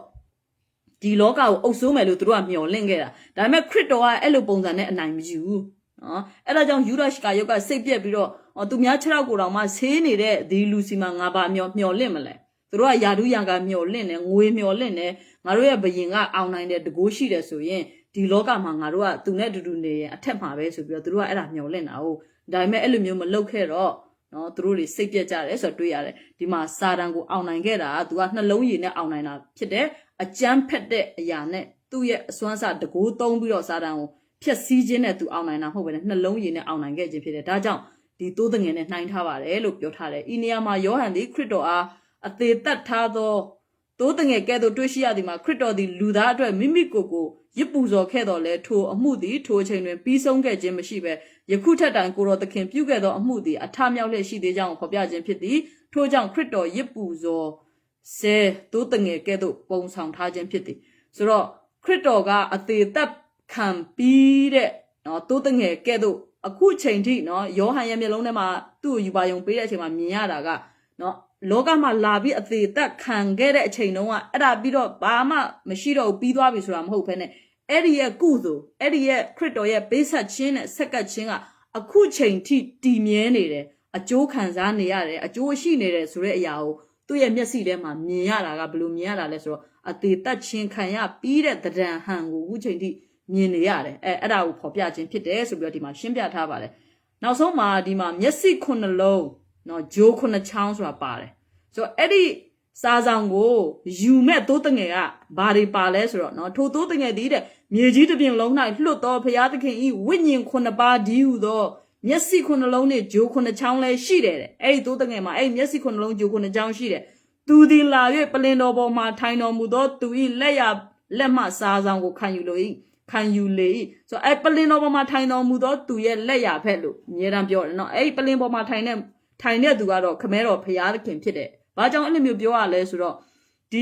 Speaker 1: ဒီလောကကိုအုပ်စိုးမယ်လို့သူတို့ကမျှော်လင့်ခဲ့တာဒါပေမဲ့ခရစ်တော်ကအဲ့လိုပုံစံနဲ့အနိုင်မယူဘူးနော်အဲ့ဒါကြောင့်ယူဒရှကာယုတ်ကစိတ်ပြက်ပြီးတော့သူများ6ရောက်ကိုတောင်မှဆေးနေတဲ့ဒီလူစီမှာငါပါမျှော်လင့်မလဲသူတို့ကယာဒုယံကမျှော်လင့်တယ်ငွေမျှော်လင့်တယ်ငါတို့ရဲ့ဘယင်ကအောင်နိုင်တဲ့တကိုးရှိတယ်ဆိုရင်ဒီလောကမှာငါတို့ကသူနဲ့အတူတူနေရင်အထက်မှာပဲဆိုပြီးတော့သူတို့ကအဲ့ဒါမျှော်လင့်တာဟုတ် ဒါပေမဲ့အဲ့လိုမျိုးမလုပ်ခဲ့တော့နော်သူတို့တွေစိတ်ပြက်ကြတယ်ဆိုတော့တွေ့ရတယ်ဒီမှာစာတန်ကိုအောင်နိုင်ခဲ့တာကသူကနှလုံးရည်နဲ့အောင်နိုင်တာဖြစ်တယ်အကြမ်းဖက်တဲ့အရာနဲ့သူ့ရဲ့အစွမ်းစားတကိုးသုံးပြီးတော့စာတန်ကိုဖျက်ဆီးခြင်းနဲ့သူအောင်နိုင်တာမဟုတ်ဘဲနဲ့နှလုံးရည်နဲ့အောင်နိုင်ခဲ့ခြင်းဖြစ်တယ်ဒါကြောင့်ဒီတိုးတငယ်နဲ့နှိုင်းထားပါတယ်လို့ပြောထားတယ်ဤနေရာမှာယောဟန်သည်ခရစ်တော်အားအသေးသက်ထားသောတိုးတငယ်ကဲ့သို့တွေ့ရှိရသည်မှာခရစ်တော်သည်လူသားအတွက်မိမိကိုယ်ကိုရစ်ပူဇော်ခဲ့တော်လဲထိုအမှုသည်ထိုအချိန်တွင်ပြီးဆုံးခဲ့ခြင်းမရှိဘဲယခုထက်တိုင်ကိုတော်သခင်ပြုခဲ့သောအမှုသည်အထမြောက်လျက်ရှိသေးကြောင်းဖော်ပြခြင်းဖြစ်သည်ထိုကြောင့်ခရစ်တော်ရစ်ပူဇော်ဆဲတိုးတငယ်ကဲ့သို့ပုံဆောင်ထားခြင်းဖြစ်သည်ဆိုတော့ခရစ်တော်ကအသေးသက်ခံပြီးတဲ့နော်တိုးတငယ်ကဲ့သို့အခုချိန်ထိနော်ယောဟန်ရဲ့မျက်လုံးထဲမှာသူ့ကိုယူပါယုံပေးတဲ့အချိန်မှာမြင်ရတာကနော်လောကမှာလာပြီးအသေးသက်ခံခဲ့တဲ့အချိန်တုန်းကအဲ့ဒါပြီးတော့ဘာမှမရှိတော့ပြီးသွားပြီဆိုတာမဟုတ်ဘဲနဲ့အဲ့ဒီရဲ့ကုသိုလ်အဲ့ဒီရဲ့ခရစ်တော်ရဲ့ပေးဆက်ခြင်းနဲ့ဆက်ကပ်ခြင်းကအခုချိန်ထိတည်မြဲနေတယ်အကျိုးခံစားနေရတယ်အကျိုးရှိနေတယ်ဆိုတဲ့အရာကိုသူ့ရဲ့မျက်စိထဲမှာမြင်ရတာကဘယ်လိုမြင်ရတာလဲဆိုတော့အသေးသက်ခြင်းခံရပြီးတဲ့တဒံဟန်ကိုအခုချိန်ထိမြင်နေရတယ်အဲ့ဒါကိုဖော်ပြခြင်းဖြစ်တယ်ဆိုပြီးတော့ဒီမှာရှင်းပြထားပါတယ်နောက်ဆုံးမှာဒီမှာမျက်စိခုနှလုံးနော်ဂျိုးခုနှချောင်းဆိုတာပါတယ်ဆိုတော့အဲ့ဒီစာဆောင်ကိုယူမဲ့တိုးတငယ်ကဘာတွေပါလဲဆိုတော့နော်ထိုတိုးတငယ်ဒီတဲ့မြေကြီးတစ်ပြင်လုံး၌လွတ်တော်ဘုရားသခင်ဤဝိညာဉ်ခုနှစ်ပါးဒီဟုသောမျက်စိခုနှလုံးနဲ့ဂျိုးခုနှချောင်းလည်းရှိတယ်တဲ့အဲ့ဒီတိုးတငယ်မှာအဲ့ဒီမျက်စိခုနှလုံးဂျိုးခုနှချောင်းရှိတယ်သူဒီလာ၍ပလင်တော်ပေါ်မှာထိုင်တော်မူသောသူဤလက်မှစာဆောင်ကိုခံယူလေ၏ဆိုတော့အဲ့ပလင်တော်ပေါ်မှာထိုင်တော်မူသောသူရဲ့လက်ရဖက်လို့အများတန်းပြောတယ်နော်အဲ့ဒီပလင်ပေါ်မှာထိုင်တဲ့သူကတော့ခမဲတော်ဘုရားသခင်ဖြစ်တယ်ဘာကြောင့်အဲ့လိုမျိုးပြောရလဲဆိုတော့ဒ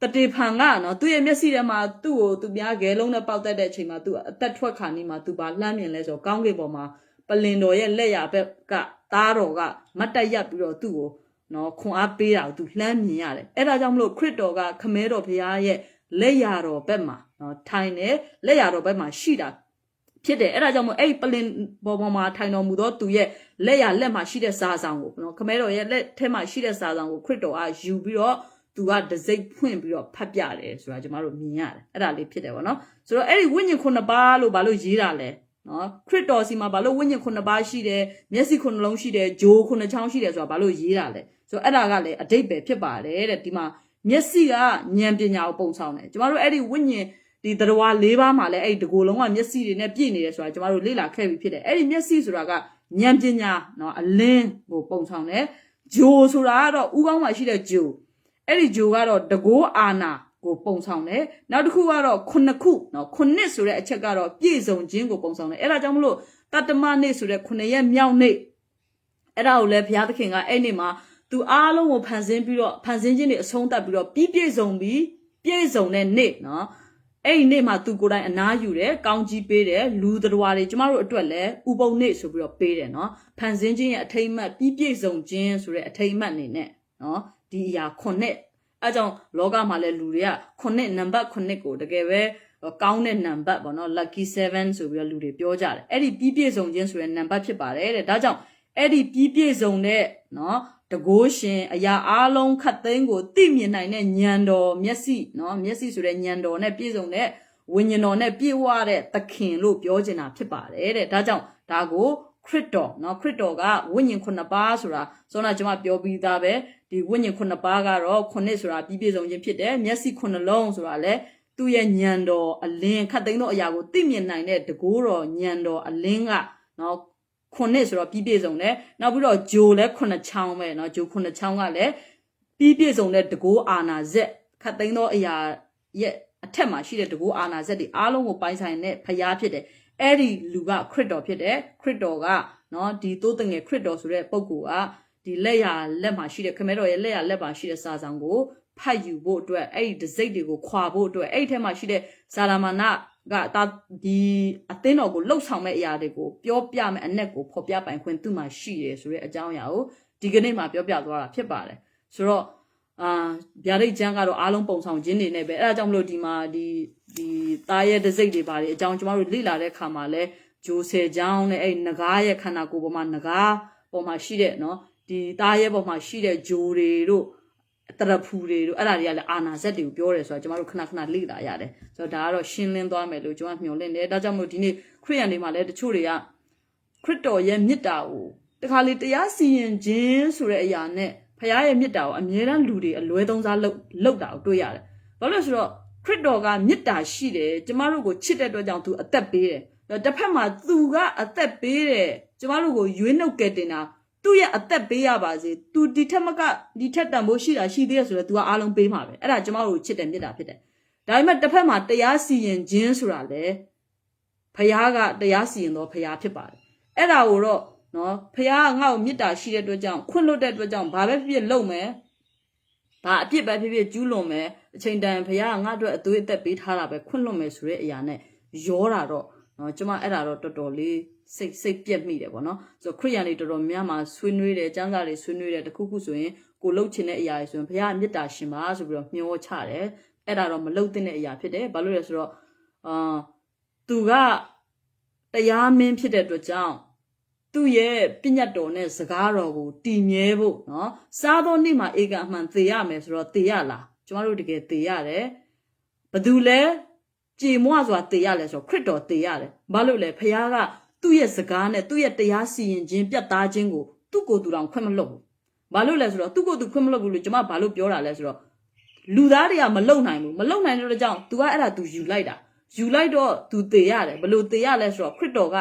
Speaker 1: ီတတေဖန်ကနော်သူ့ရဲ့မျက်စိထဲမှာသူ့ကိုသူများဂဲလုံးနဲ့ပေါက်တတ်တဲ့အချိန်မှာသူအသက်ထွက်ခါနေမှာသူဘာလှမ်းမြင်လဲဆိုတော့ကောင်းကင်ပေါ်မှာပလင်တော်ရဲ့လက်ရဘက်ကသားတော်ကမတ်တက်ရပ်ပြီးတော့သူ့ကိုနော်ခွန်အားပေးတာကိုသူလှမ်းမြင်ရတယ်အဲ့ဒါကြောင့်မလို့ခရစ်တော်ကခမဲတော်ဘုရားရဲ့လက်ရတော်ဘက်မှာနော်ထိုင်တယ်လက်ရတော်ဘက်မှာရှိတာဖြစ်တယ်အဲ့ဒါကြောင့်မို့အဲ့ပလင်ပေါ်မှာထိုင်တော်မူသောသူရဲ့လက်မှာရှိတဲ့စာဆောင်ကိုနော်ခမဲတော်ရဲ့လက်ထဲမှာရှိတဲ့စာဆောင်ကိုခရစ်တော်ကယူပြီးတော့သူကတစိမ့်ဖွင့်ပြီးတော့ဖတ်ပြတယ်ဆိုတာကျွန်တော်တို့မြင်ရတယ်အဲ့ဒါလေးဖြစ်တယ်ဗောနော်ဆိုတော့အဲ့ဒီဝိညာဉ်ခုနှစ်ပါးလို့ဘာလို့ရေးတာလဲနော်ခရစ်တော်စီမှာဘာလို့ဝိညာဉ်ခုနှစ်ပါးရှိတယ်မျက်စိခုနှလုံးရှိတယ်ဂျိုးခုနှစ်ချောင်းရှိတယ်ဆိုတာဘာလို့ရေးတာလဲဆိုတော့အဲ့ဒါကလည်းအတိတ်ပဲဖြစ်ပါတယ်တဲ့ဒီမှာမျက်စိကဉာဏ်ပညာကိုပုံဆောင်တယ်ကျွန်တော်တို့အဲ့ဒီဝိညာဉ်ဒီတရဝါ၄ပါးမှာလည်းအဲ့ဒီတကိုယ်လုံးကမျက်စိတွေနဲ့ပြည့်နေတယ်ဆိုတာကျွန်တော်တို့လေ့လာခဲ့ပြီးဖြစ်တယ်အဲ့ဒီမျက်စိဆိုတာကဉာဏ်ပညာနော်အလင်းကိုပုံဆောင်တယ်ဂျိုဆိုတာကတော့ဥကောင်းမှာရှိတဲ့ဂျိုအဲ့ဒီဂျိုကတော့တကိုးအာနာကိုပုံဆောင်တယ်နောက်တစ်ခုကတော့ခုနော်ခုနှစ်ဆိုတဲ့အချက်ကတော့ပြည့်စုံခြင်းကိုပုံဆောင်တယ်အဲ့ဒါကြောင့်မလို့တတ္တမနေ့ဆိုတဲ့ခုနှစ်ရက်မြောက်နေ့အဲ့ဒါကိုလည်းဘုရားသခင်ကအဲ့နေ့မှာသူအားလုံးကိုဖန်ဆင်းခြင်းတွေအဆုံးသတ်ပြီးတော့ပြည့်စုံတဲ့နေ့နော်အဲ့ဒီနေ့မှာသူကိုယ်တိုင်အနားယူတယ်ကောင်းကြီးပေးတယ်လူတော်တွေကျမတို့အတွက်လည်းဥပုံနေ့ဆိုပြီးတော့ပေးတယ်နော်ဖန်ဆင်းခြင်းရဲ့အထိမ်းအမှတ်ပြည့်စုံခြင်းဆိုတဲ့အထိမ်းအမှတ်အနေနဲ့နော်ဒီအရာ9အဲကြောင့်လောကမှာလည်းလူတွေက9နံပါတ်9ကိုတကယ်ပဲကောင်းတဲ့နံပါတ်ပေါ့နော် lucky 7ဆိုပြီးတော့လူတွေပြောကြတယ်အဲ့ဒီပြည့်စုံခြင်းဆိုတဲ့နံပါတ်ဖြစ်ပါတယ်တဲ့ဒါကြောင့်အဲ့ဒီပြည့်စုံတဲ့နော်တကိုးရှင်အရာအလုံးခတ်သိမ်းကိုသိမြင်နိုင်တဲ့ဉာဏ်တော်မျက်စိနော်မျက်စိဆိုတဲ့ဉာဏ်တော်နဲ့ပြည့်စုံတဲ့ဝိညာဉ်တော်နဲ့ပြည့်ဝတဲ့သခင်လို့ပြောချင်တာဖြစ်ပါတယ်တဲ့ဒါကြောင့်ဒါကိုခရစ်တော်နော်ခရစ်တော်ကဝိညာဉ်9ပါးဆိုတာစောနာကျွန်မပြောပြီးသားပဲဒီဝိညာဉ်9ပါးကတော့9ဆိုတာပြည့်စုံခြင်းဖြစ်တယ်မျက်စိ9လုံးဆိုတာလည်းသူ့ရဲ့ဉာဏ်တော်အလင်းခတ်သိမ်းသောအရာကိုသိမြင်နိုင်တဲ့တကိုးတော်ဉာဏ်တော်အလင်းကနော်ခုနှစ်ဆိုတော့ပြည့်စုံတယ်နောက်ပြီးတော့ဂျိုလည်းခုနှစ်ချောင်းပဲเนาะဂျိုခုနှစ်ချောင်းကလည်းပြည့်စုံတဲ့တကိုးအာနာဇက်ခတ်သိမ်းသောအရာရဲ့အထက်မှာရှိတဲ့တကိုးအာနာဇက်တွေအားလုံးကိုပိုင်ဆိုင်တဲ့ဖျားဖြစ်တယ်အဲ့ဒီလူကခရစ်တော်ဖြစ်တယ်ခရစ်တော်ကเนาะဒီတိုးတငယ်ခရစ်တော်ဆိုတဲ့ပုဂ္ဂိုလ်ကဒီလက်မှာရှိတဲ့ခမဲတော်ရဲ့လက်မှာရှိတဲ့စာဆောင်ကိုဖတ်ယူဖို့အတွက်အဲ့ဒီဒစိတ်တွေကိုခွာဖို့အတွက်အဲ့ဒီထဲမှာရှိတဲ့ဇာလမာနကဒီအသင်းတော်ကိုလှုပ်ဆောင်မဲ့အရာတွေကိုပြောပြမဲ့အနက်ကိုဖော်ပြပိုင်ခွင့်သူ့မှာရှိတယ်ဆိုတဲ့အကြောင်းအရာကိုဒီကနေ့မှာပြောပြသွားတာဖြစ်ပါတယ်ဆိုတော့ဗျာဒိတ်ကျမ်းကတော့အားလုံးပုံဆောင်ခြင်းတွေနဲ့ပဲအဲ့ဒါကြောင့်မလို့ဒီမှာဒီသားရဲ့ဒစိတ်တွေပါလေအကြောင်းကျမတို့လေ့လာတဲ့အခါမှာလဲဂျိုဆယ်ချောင်းနဲ့အဲ့ငကားရဲ့ခန္ဓာကိုယ်ပေါ်မှာငကားပေါ်မှာရှိတဲ့နော်ဒီသားရဲ့ပေါ်မှာရှိတဲ့ဂျိုတွေတို့တရဖူတွေတို့အဲ့ဒါတွေကလည်းအာနာဇက်တွေကိုပြောတယ်ဆိုတော့ကျမတို့ခဏလေ့လာရတယ်ဆိုတော့ဒါကတော့ရှင်းလင်းသွားမယ်လို့ကျွန်တော်မျှော်လင့်တယ်ဒါကြောင့်မို့ဒီနေ့ခရိယန်တွေမှာလည်းတချို့တွေက ခရစ်တော်ရဲ့မြတ်တာကိုတခါလေတရားစီရင်ခြင်းဆိုတဲ့အရာနဲ့ဖခင်ရဲ့မြတ်တာကိုအမြဲတမ်းလူတွေအလွဲသုံးစားလုပ်တာကိုတွေ့ရတယ်ဘာလို့လဲဆိုတော့ခရစ်တော်ကမြတ်တာရှိတယ်ကျမတို့ကိုချစ်တဲ့အတွက်ကြောင့်သူအသက်ပေးတယ်တစ်ဖက်မှာသူကအသက်ပေးတယ်ကျမတို့ကိုရွေးနှုတ်ကယ်တင်တာသူ့ရဲ့အသက်ပေးရပါစေသူဒီထက်တန်ဖို့ရှိတာရှိသေးတယ်ဆိုတော့သူကအားလုံးပေးမှာပဲအဲ့ဒါကျမတို့ချစ်တယ်မြတ်တာဖြစ်တယ်ဒါပေမဲ့တစ်ဖက်မှာတရားစီရင်ခြင်းဆိုတာလေဖခင်ကတရားစီရင်တော့ဖခင်ဖြစ်ပါတယ်အဲ့ဒါကိုတော့နော်ဖခင်ကငါ့ကိုမြတ်တာရှိတဲ့အတွက်ကြောင့်ခွင့်လွတ်တဲ့အတွက်ကြောင့်ဘာပဲဖြစ်ဖြစ်လုပ်မယ်ဘာအပြစ်ပဲဖြစ်ဖြစ်ကျူးလွန်မယ်အချိန်တန်ဖခင်ကငါ့အတွက်အသွေးအသက်ပေးထားတာပဲခွင့်လွတ်မယ်ဆိုတဲ့အရာနဲ့ရောတာတော့နော်ကျမအဲ့ဒါတော့တော်တော်လေးစိတ်ပြက်မိတယ်ပေါ့နော်ဆိုတော့ခရိယန်တွေတော်တော်များများဆွေးနွေးတယ်ကျမ်းစာတွေဆွေးနွေးတယ်တခုခုဆိုရင်ကိုလှုပ်ချင်တဲ့အရာတွေဆိုရင်ဘုရားမေတ္တာရှင်ပါဆိုပြီးတော့မျှောချတယ်အဲ့ဒါတော့မလှုပ်တဲ့အရာဖြစ်တယ်ဘာလို့လဲဆိုတော့သူကတရားမင်းဖြစ်တဲ့အတွက်ကြောင့်သူ့ရဲ့ပညတ်တော်နဲ့စကားတော်ကိုတည်မြဲဖို့နော်စားသောနေ့မှာဧကအမှန်သေရမယ်ဆိုတော့သေရလားကျမတို့တကယ်သေရတယ်ဘယ်သူလဲကြည်မွစွာသေရလဲဆိုတော့ခရစ်တော်သေရတယ်ဘာလို့လဲဖခင်ကသူ့ရဲ့စကားနဲ့သူ့ရဲ့တရားစီရင်ခြင်းပြတ်သားခြင်းကိုသူ့ကိုယ်သူတောင်ခွင့်မလွတ်ဘူးဘာလို့လဲဆိုတော့သူ့ကိုယ်သူခွင့်မလွတ်ဘူးလို့ကျမဘာလို့ပြောတာလဲဆိုတော့လူသားတွေကမလုံနိုင်ဘူးမလုံနိုင်တဲ့ကြောင့် तू ကအဲ့ဒါ तू ယူလိုက်တာယူလိုက်တော့ तू သေရတယ်ဘလို့သေရလဲဆိုတော့ခရစ်တော်က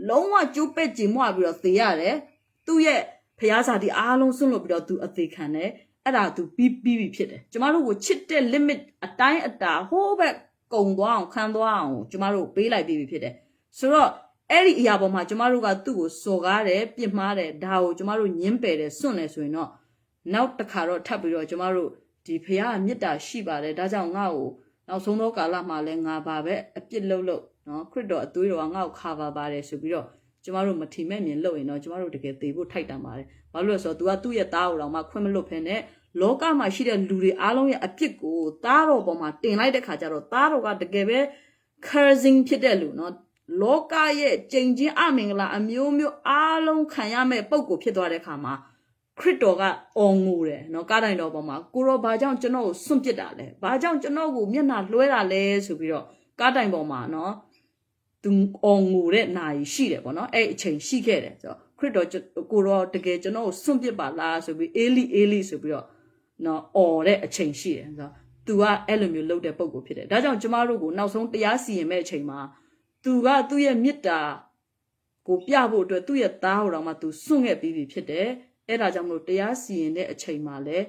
Speaker 1: လုံးဝကျိုးပဲ့ကြည်မွပြီးတော့သေရတယ်သူ့ရဲ့ဖျားစာဒီအားလုံးဆွန့်လွတ်ပြီးတော့ तू အသေးခံတယ်အဲ့ဒါ तू ပြီးဖြစ်တယ်ကျမတို့ကိုချစ်တဲ့ limit အတိုင်းအတာဟိုးဘက်ကုံသွားအောင်ခံသွားအောင်ကျမတို့ပေးလိုက်ပြီးဖြစ်တယ်ဆိုတော့အဲ့ဒီအရာပေါ်မှာကျမတို့ကသူ့ကိုစော်ကားတယ်ပြစ်မှားတယ်ဒါကိုကျမတို့ညှင်းပယ်တယ်စွန့်တယ်ဆိုရင်တော့နောက်တစ်ခါတော့ထပ်ပြီးတော့ကျမတို့ဒီဖခင်မေတ္တာရှိပါတယ်ဒါကြောင့်ငါ့ကိုနောက်ဆုံးသောကာလမှာလဲငါပါပဲအပြစ်လုပ်နော်ခရစ်တော်အသွေးတော်ကငါ့ကိုခါပါပါတယ်ဆိုပြီးတော့ကျမတို့မထီမဲ့မြင်လုပ်ရင်တော့ကျမတို့တကယ်သေဖို့ထိုက်တန်ပါတယ်ဘာလို့လဲဆိုတော့ तू ကသူ့ရဲ့သားကိုတော့မှခွင့်မလွတ်ဖ ೇನೆ လောကမှာရှိတဲ့လူတွေအားလုံးရဲ့အပြစ်ကိုသားတော်ပေါ်မှာတင်လိုက်တဲ့ခါကျတော့သားတော်ကတကယ်ပဲ cursing ဖြစ်တဲ့လူနော်လောကရဲ့ကြိမ်ချင်းအမင်္ဂလာအမျိုးမျိုးအားလုံးခံရမဲ့ပုံကိုဖြစ်သွားတဲ့ခါမှာခရစ်တော်ကအော်ငိုတယ်နော်ကားတိုင်တော်ပေါ်မှာကိုရောဘာကြောင့်ကျွန်တော်ကိုစွန့်ပစ်တာလဲဘာကြောင့်ကျွန်တော်ကိုမျက်နှာလွှဲတာလဲဆိုပြီးတော့ကားတိုင်ပေါ်မှာနော်သူအော်ငိုတဲ့နာရီရှိတယ်ပေါ့နော်အဲ့အချိန်ရှိခဲ့တယ်ဆိုတော့ခရစ်တော်ကိုရောတကယ်ကျွန်တော်ကိုစွန့်ပစ်ပါလားဆိုပြီးအေလီဆိုပြီးတော့နော်အော်တဲ့အချိန်ရှိတယ်ဆိုတော့ तू ကအဲ့လိုမျိုးလုပ်တဲ့ပုံကိုဖြစ်တယ်ဒါကြောင့်ကျမတို့ကိုနောက်ဆုံးတရားစီရင်မဲ့အချိန်မှာသူကသူ့ရဲ့မေတ္တာကိုပြဖို့အတွက်သူ့ရဲ့သားဟိုတော်မှာသူစွန့်ခဲ့ပြီးပြီဖြစ်တယ်အဲ့ဒါကြောင့်မလို့တရားစီရင်တဲ့အချိန်မှာလည်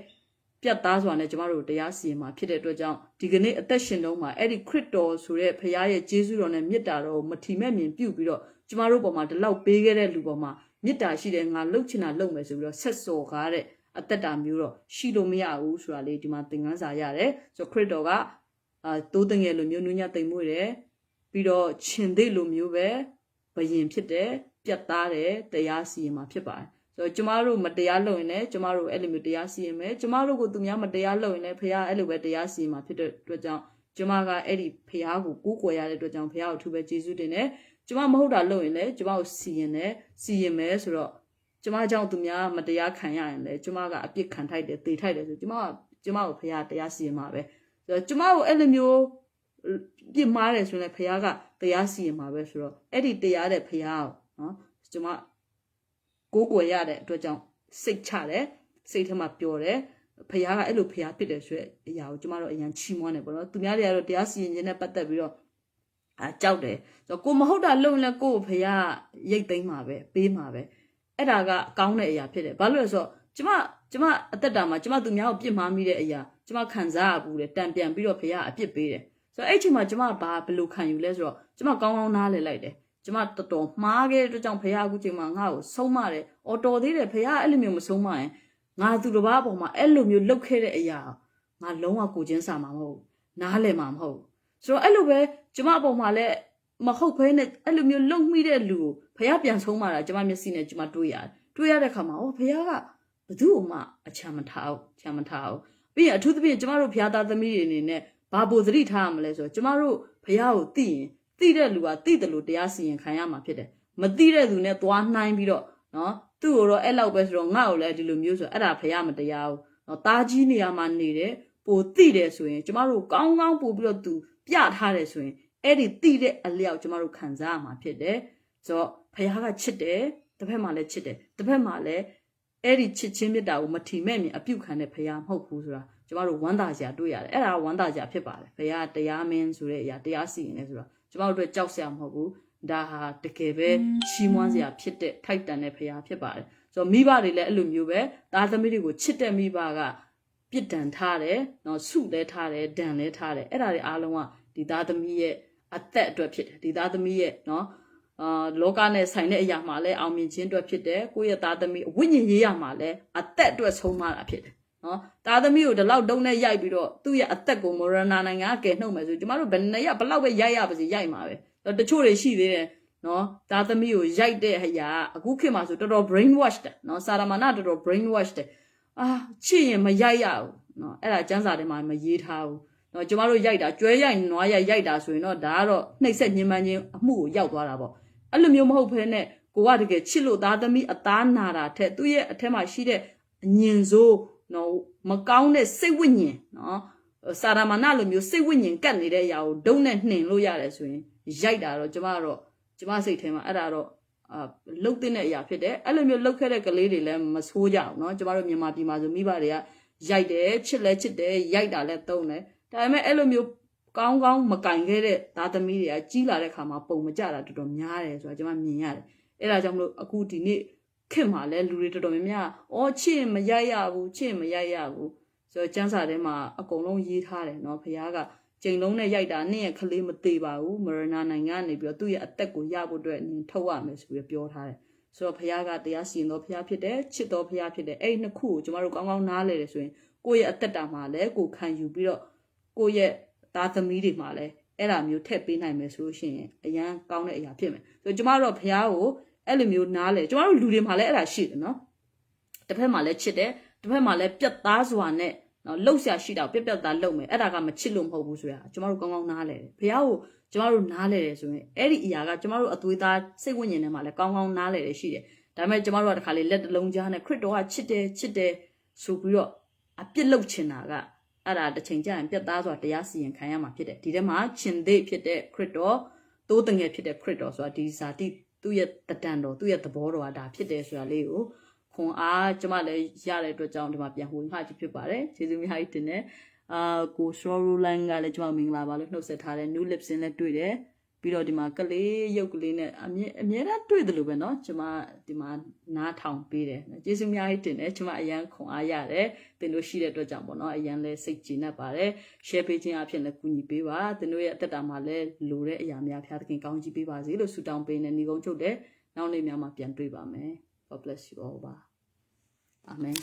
Speaker 1: းပြတ်သားစွာနဲ့ကျမတို့တရားစီရင်မှာဖြစ်တဲ့အတွက်ကြောင့်ဒီကနေ့အသက်ရှင်လုံးမှာအဲ့ဒီခရစ်တော်ဆိုတဲ့ဖခင်ရဲ့ကျေးဇူးတော်နဲ့မေတ္တာတော်ကိုမထီမဲ့မြင်ပြုပြီးတော့ကျမတို့ပေါ်မှာဒီလောက်ပေးခဲ့တဲ့လူပေါ်မှာမေတ္တာရှိတယ်ငါလှုပ်ချင်တာလှုပ်မယ်ဆိုပြီးတော့ဆက်စော်ကားတဲ့အသက်တာမျိုးတော့ရှိလို့မရဘူးဆိုတာလေးဒီမှာသင်ခန်းစာရတယ်ဆိုတော့ခရစ်တော်ကတိုးတငယ်လိုမျိုးနူးညံ့သိမ်မွေ့တယ်ပြီးတော့ရှင်သေးလိုမျိုးပဲဘယင်ဖြစ်တယ်ပြတ်သားတယ်တရားစီရင်မှာဖြစ်ပါတယ်ဆိုတော့ကျမတို့မတရားလုပ်ရင်လည်းကျမတို့အဲ့လိုမျိုးတရားစီရင်မယ်ကျမတို့ကိုသူများမတရားလုပ်ရင်လည်းဖခင်အဲ့လိုပဲတရားစီရင်မှာဖြစ်တဲ့အတွက်ကြောင့်ကျမကအဲ့ဒီဖခင်ကိုကိုးကွယ်ရတဲ့အတွက်ကြောင့်ဖခင်ကိုအထူးပဲကျေးဇူးတင်တယ်ကျမမဟုတ်တာလုပ်ရင်လည်းကျမကိုစီရင်မယ်ဆိုတော့ကျမကြောင့်သူများမတရားခံရရင်လည်းကျမကအပြစ်ခံထိုက်တယ်သေထိုက်တယ်ဆိုကျမကိုဖခင်တရားစီရင်မှာပဲဆိုတော့ကျမကိုအဲ့လိုမျိုးပြစ်မှားတယ်ဆိုရင်လည်းဖခင်ကတရားစီရင်မှာပဲဆိုတော့အဲ့ဒီတရားတဲ့ဖခင်ကိုနော်ကျမကိုးကွယ်ရတဲ့အတွက်ကြောင့်စိတ်ချတယ်စိတ်ထဲမှာပျော်တယ်ဖခင်ကအဲ့လိုဖခင်ဖြစ်တယ်ဆိုတဲ့အရာကိုကျမတို့အရင်ချီးမွမ်းတယ်ပေါ့နော်သူများတွေကတော့တရားစီရင်ခြင်းနဲ့ပတ်သက်ပြီးတော့ကြောက်တယ်ဆိုတော့ကိုမဟုတ်တာလုပ်ရင်လည်းကိုယ့်ကိုဖခင်ရိတ်သိမ်းမှာပဲပေးမှာပဲအဲ့ဒါကကောင်းတဲ့အရာဖြစ်တယ်ဘာလို့လဲဆိုတော့ကျမအသက်တာမှာကျမသူများကိုပြစ်မှားမိတဲ့အရာကျမခံစားရဘူးလေတံပြန်ပြီးတော့ဖခင်အပြစ်ပေးတယ်ဆိုတော့အဲ့ချိန်မှာကျမဘယ်လိုခံယူလဲဆိုတော့ကျမကောင်းကောင်းနားလည်လိုက်တယ်ကျမတော်တော်မှားခဲ့တဲ့အတွက်ကြောင့်ဖခင်အခုချိန်မှာငါ့ကိုဆုံးမတယ်အော်တော်သေးတယ်ဖခင်အဲ့လိုမျိုးမဆုံးမရင်ငါသူတစ်ပါးပေါ်မှာအဲ့လိုမျိုးလှုပ်ခဲ့တဲ့အရာငါလုံးဝကိုချင်းစာမှာမဟုတ်နားလည်မှာမဟုတ်ဆိုတော့အဲ့လိုပဲကျမအပေါ်မှာလည်းမဟုတ်ဘဲနဲ့အဲ့လိုမျိုးလှုပ်မိတဲ့လူကိုဖခင်ပြန်ဆုံးမတာကျမမျက်စိနဲ့ကျမတွေ့ရတဲ့ခါမှာဖခင်ကဘသူ့မှအချမ်းမထားဘူးပြီးရင်အထူးသဖြင့်ကျမတို့ဖခင်သားသမီးတွေအနေနဲ့ဘာပိုသတိထားရမလဲဆိုတော့ကျမတို့ဖခင်ကိုသိရင်သိတဲ့လူကသိတယ်လို့တရားစီရင်ခံရမှာဖြစ်တယ်မသိတဲ့သူနဲ့သွားနှိုင်းပြီးတော့နော်သူ့ကိုတော့အဲ့လောက်ပဲဆိုတော့ငါ့ကိုလည်းဒီလိုမျိုးဆိုအဲ့ဒါဖခင်မတရားဘူးနော်တာကြီးနေရာမှာနေတယ်ပိုသိတယ်ဆိုရင်ကျမတို့ကောင်းပို့ပြီးတော့သူပြထားတယ်ဆိုရင်အဲ့ဒီသိတဲ့အလျောက်ကျမတို့ခံစားရမှာဖြစ်တယ် So Payaga chite, the Pemale chite, the Pemale, Eddie Chichimida, Matimemi, a puke and a Payam Hope Husra, Jamaru Wandaja do ya, Era Wandaja Pipa, Paya, the Yamen Surea, the Yasi in Ezra, Jamaru Josiam Hobu, Daha, the Keve, Shimonzia, Pite, Titan, a Paya Pipa. So Miba le Lumube, the other midi would chite Mibaga, Pitan Tare, no suit le Tare, Dan le Tare, Era Alama, the Dada Mie, a that to a pit, the Dada Mie, no. Locane sign a yamale, I'll mention to a pit there, Kuya Tadami, winning yamale, a that to a home a pit. No, Tadami, the loud don't yabido, 2 year attack on Morana and get no message. Tomorrow, Benaya, but love yaya was a yamave. The chore she there, no, Tadami, yai there, ya, a cookie master, brainwashed, no, Saramana, brainwashed. Ah, chi and my yaya, no, Ella Jansa, my yid how. No, Jamaro yaida, Joya, no, yaida, so you know, Daro, next said you man, moo, yaw, Aluminium hope in it, go out to get chillo, Dadami, a tanara, te, 2 year, a tema she de, Nyenzo, no, Macaune, say winning, no, Saramanalum, you say winning, can't it, yaw, don't let name, loyal swing, Jaida or Jamaro, Jamasi tema, Adaro, looked in at ya pit, Aluminium look at a lady, must hold out, no, Jamaro, Yamati, Mazumibaria, Jaide, chile, Yaida, let tone, Time Aluminium. ကောင်းကောင်းမကင်ခဲ့တဲ့သားသမီးတွေကကြီးလာတဲ့ခါမှာပုံမကြတာတော်တော်များတယ်ဆိုတာကျွန်မမြင်ရတယ်အဲ့ဒါကြောင့်မလို့အခုဒီနေ့ခင်မှာလဲလူတွေတော်တော်များများအော်ချစ်မရိုက်ရဘူးချစ်မရိုက်ရဘူးဆိုတော့ကျန်းစာထဲမှာအကုန်လုံးရေးထားတယ်เนาะဖခင်ကကျိန်လုံးနဲ့ရိုက်တာနင့်ရဲ့ခလေးမသေးပါဘူးမရနာနိုင်ငံကနေပြီးတော့သူ့ရဲ့အသက်ကိုရဖို့အတွက်နင်ထုတ်ရမယ်ဆိုပြီးပြောထားတယ်ဆိုတော့ဖခင်ကတရားစီရင်တော်ဖခင်ဖြစ်တယ်ချစ်တော်ဖခင်ဖြစ်တယ်အဲ့နှစ်ခုကိုကျွန်တော်တို့ကောင်းကောင်းနားလည်တယ်ဆိုရင်ကိုယ့်ရဲ့အသက်တာမှာလဲကိုခံယူပြီးတော့ကိုယ့်ရဲ့သားသမီးတွေမှာလဲအဲ့ဒါမျိုးထည့်ပေးနိုင်မယ်ဆိုလို့ရှိရင်အရန်ကောင်းတဲ့အရာဖြစ်မယ်ဆိုတော့ကျမတို့ဖះကိုအဲ့လိုမျိုးနားလဲကျမတို့လူတွေမှာလဲအဲ့ဒါရှိတယ်နော်တစ်ဖက်မှာလဲချစ်တယ်တစ်ဖက်မှာလဲပြတ်သားစွာနဲ့နော်လှုပ်ရှားရှိတာပြတ်သားလှုပ်မယ်အဲ့ဒါကမချစ်လို့မဟုတ်ဘူးဆိုတာကျမတို့ကောင်းကောင်းနားလဲတယ်ဖះကိုကျမတို့နားလဲတယ်ဆိုရင်အဲ့ဒီအရာကကျမတို့အသွေးသားစိတ်ဝိညာဉ်ထဲမှာလဲကောင်းကောင်းနားလဲတယ်ရှိတယ်ဒါပေမဲ့ကျမတို့ကတခါလေလက်တစ်လုံးကြားနဲ့ခရစ်တော်ကချစ်တယ်ဆိုပြီးတော့အပြစ်လုပ်ချင်တာကအဲ့ဒါတစ်ချိန်ကျရင်ပြတ်သားစွာတရားစီရင်ခံရမှာဖြစ်တယ်ဒီထဲမှာရှင်သေးဖြစ်တဲ့ခရစ်တော်တိုးတငယ်ဖြစ်တဲ့ခရစ်တော်ဆိုတာဒီဇာတိသူ့ရဲ့တတန်တော်သူ့ရဲ့သဘောတော်ကဒါဖြစ်တယ်ဆိုတာလေးကိုခွန်အားကျမလည်းရတဲ့အတွက်ကြောင့်ဒီမှာပြန်ဟိုငှကြည့်ဖြစ်ပါတယ်ကျေးဇူးများကြီးတင်တယ်ကိုရှောရူလန်ကလည်းကျမမင်္ဂလာပါလို့နှုတ်ဆက်ထားတယ် new lips လည်းတွေ့တယ်ပြီးတော့ဒီမှာကလေးရုပ်ကလေးနဲ့အမြဲတမ်းတွေ့တယ်လို့ပဲเนาะကျမဒီမှာနားထောင်ပေးတယ်ကျေးဇူးများကြီးတင်တယ်ကျမအရန်ခွန်အားရတယ်သင်တို့ရှိတဲ့အတွက်ကြောင့်ပေါ့เนาะအရန်လဲစိတ်ကြည်နပ်ပါတယ် share ပေးခြင်းအဖြစ်လည်းကူညီပေးပါသင်တို့ရဲ့အသက်တာမှာလည်းလိုတဲ့အရာများဖျားသခင်ကောင်းကြီးပေးပါစေလို့ဆုတောင်းပေးနေညီကုန်းချုပ်တယ်နောက်နေ့များမှာပြန်တွေ့ပါမယ် God bless you all ပါ Amen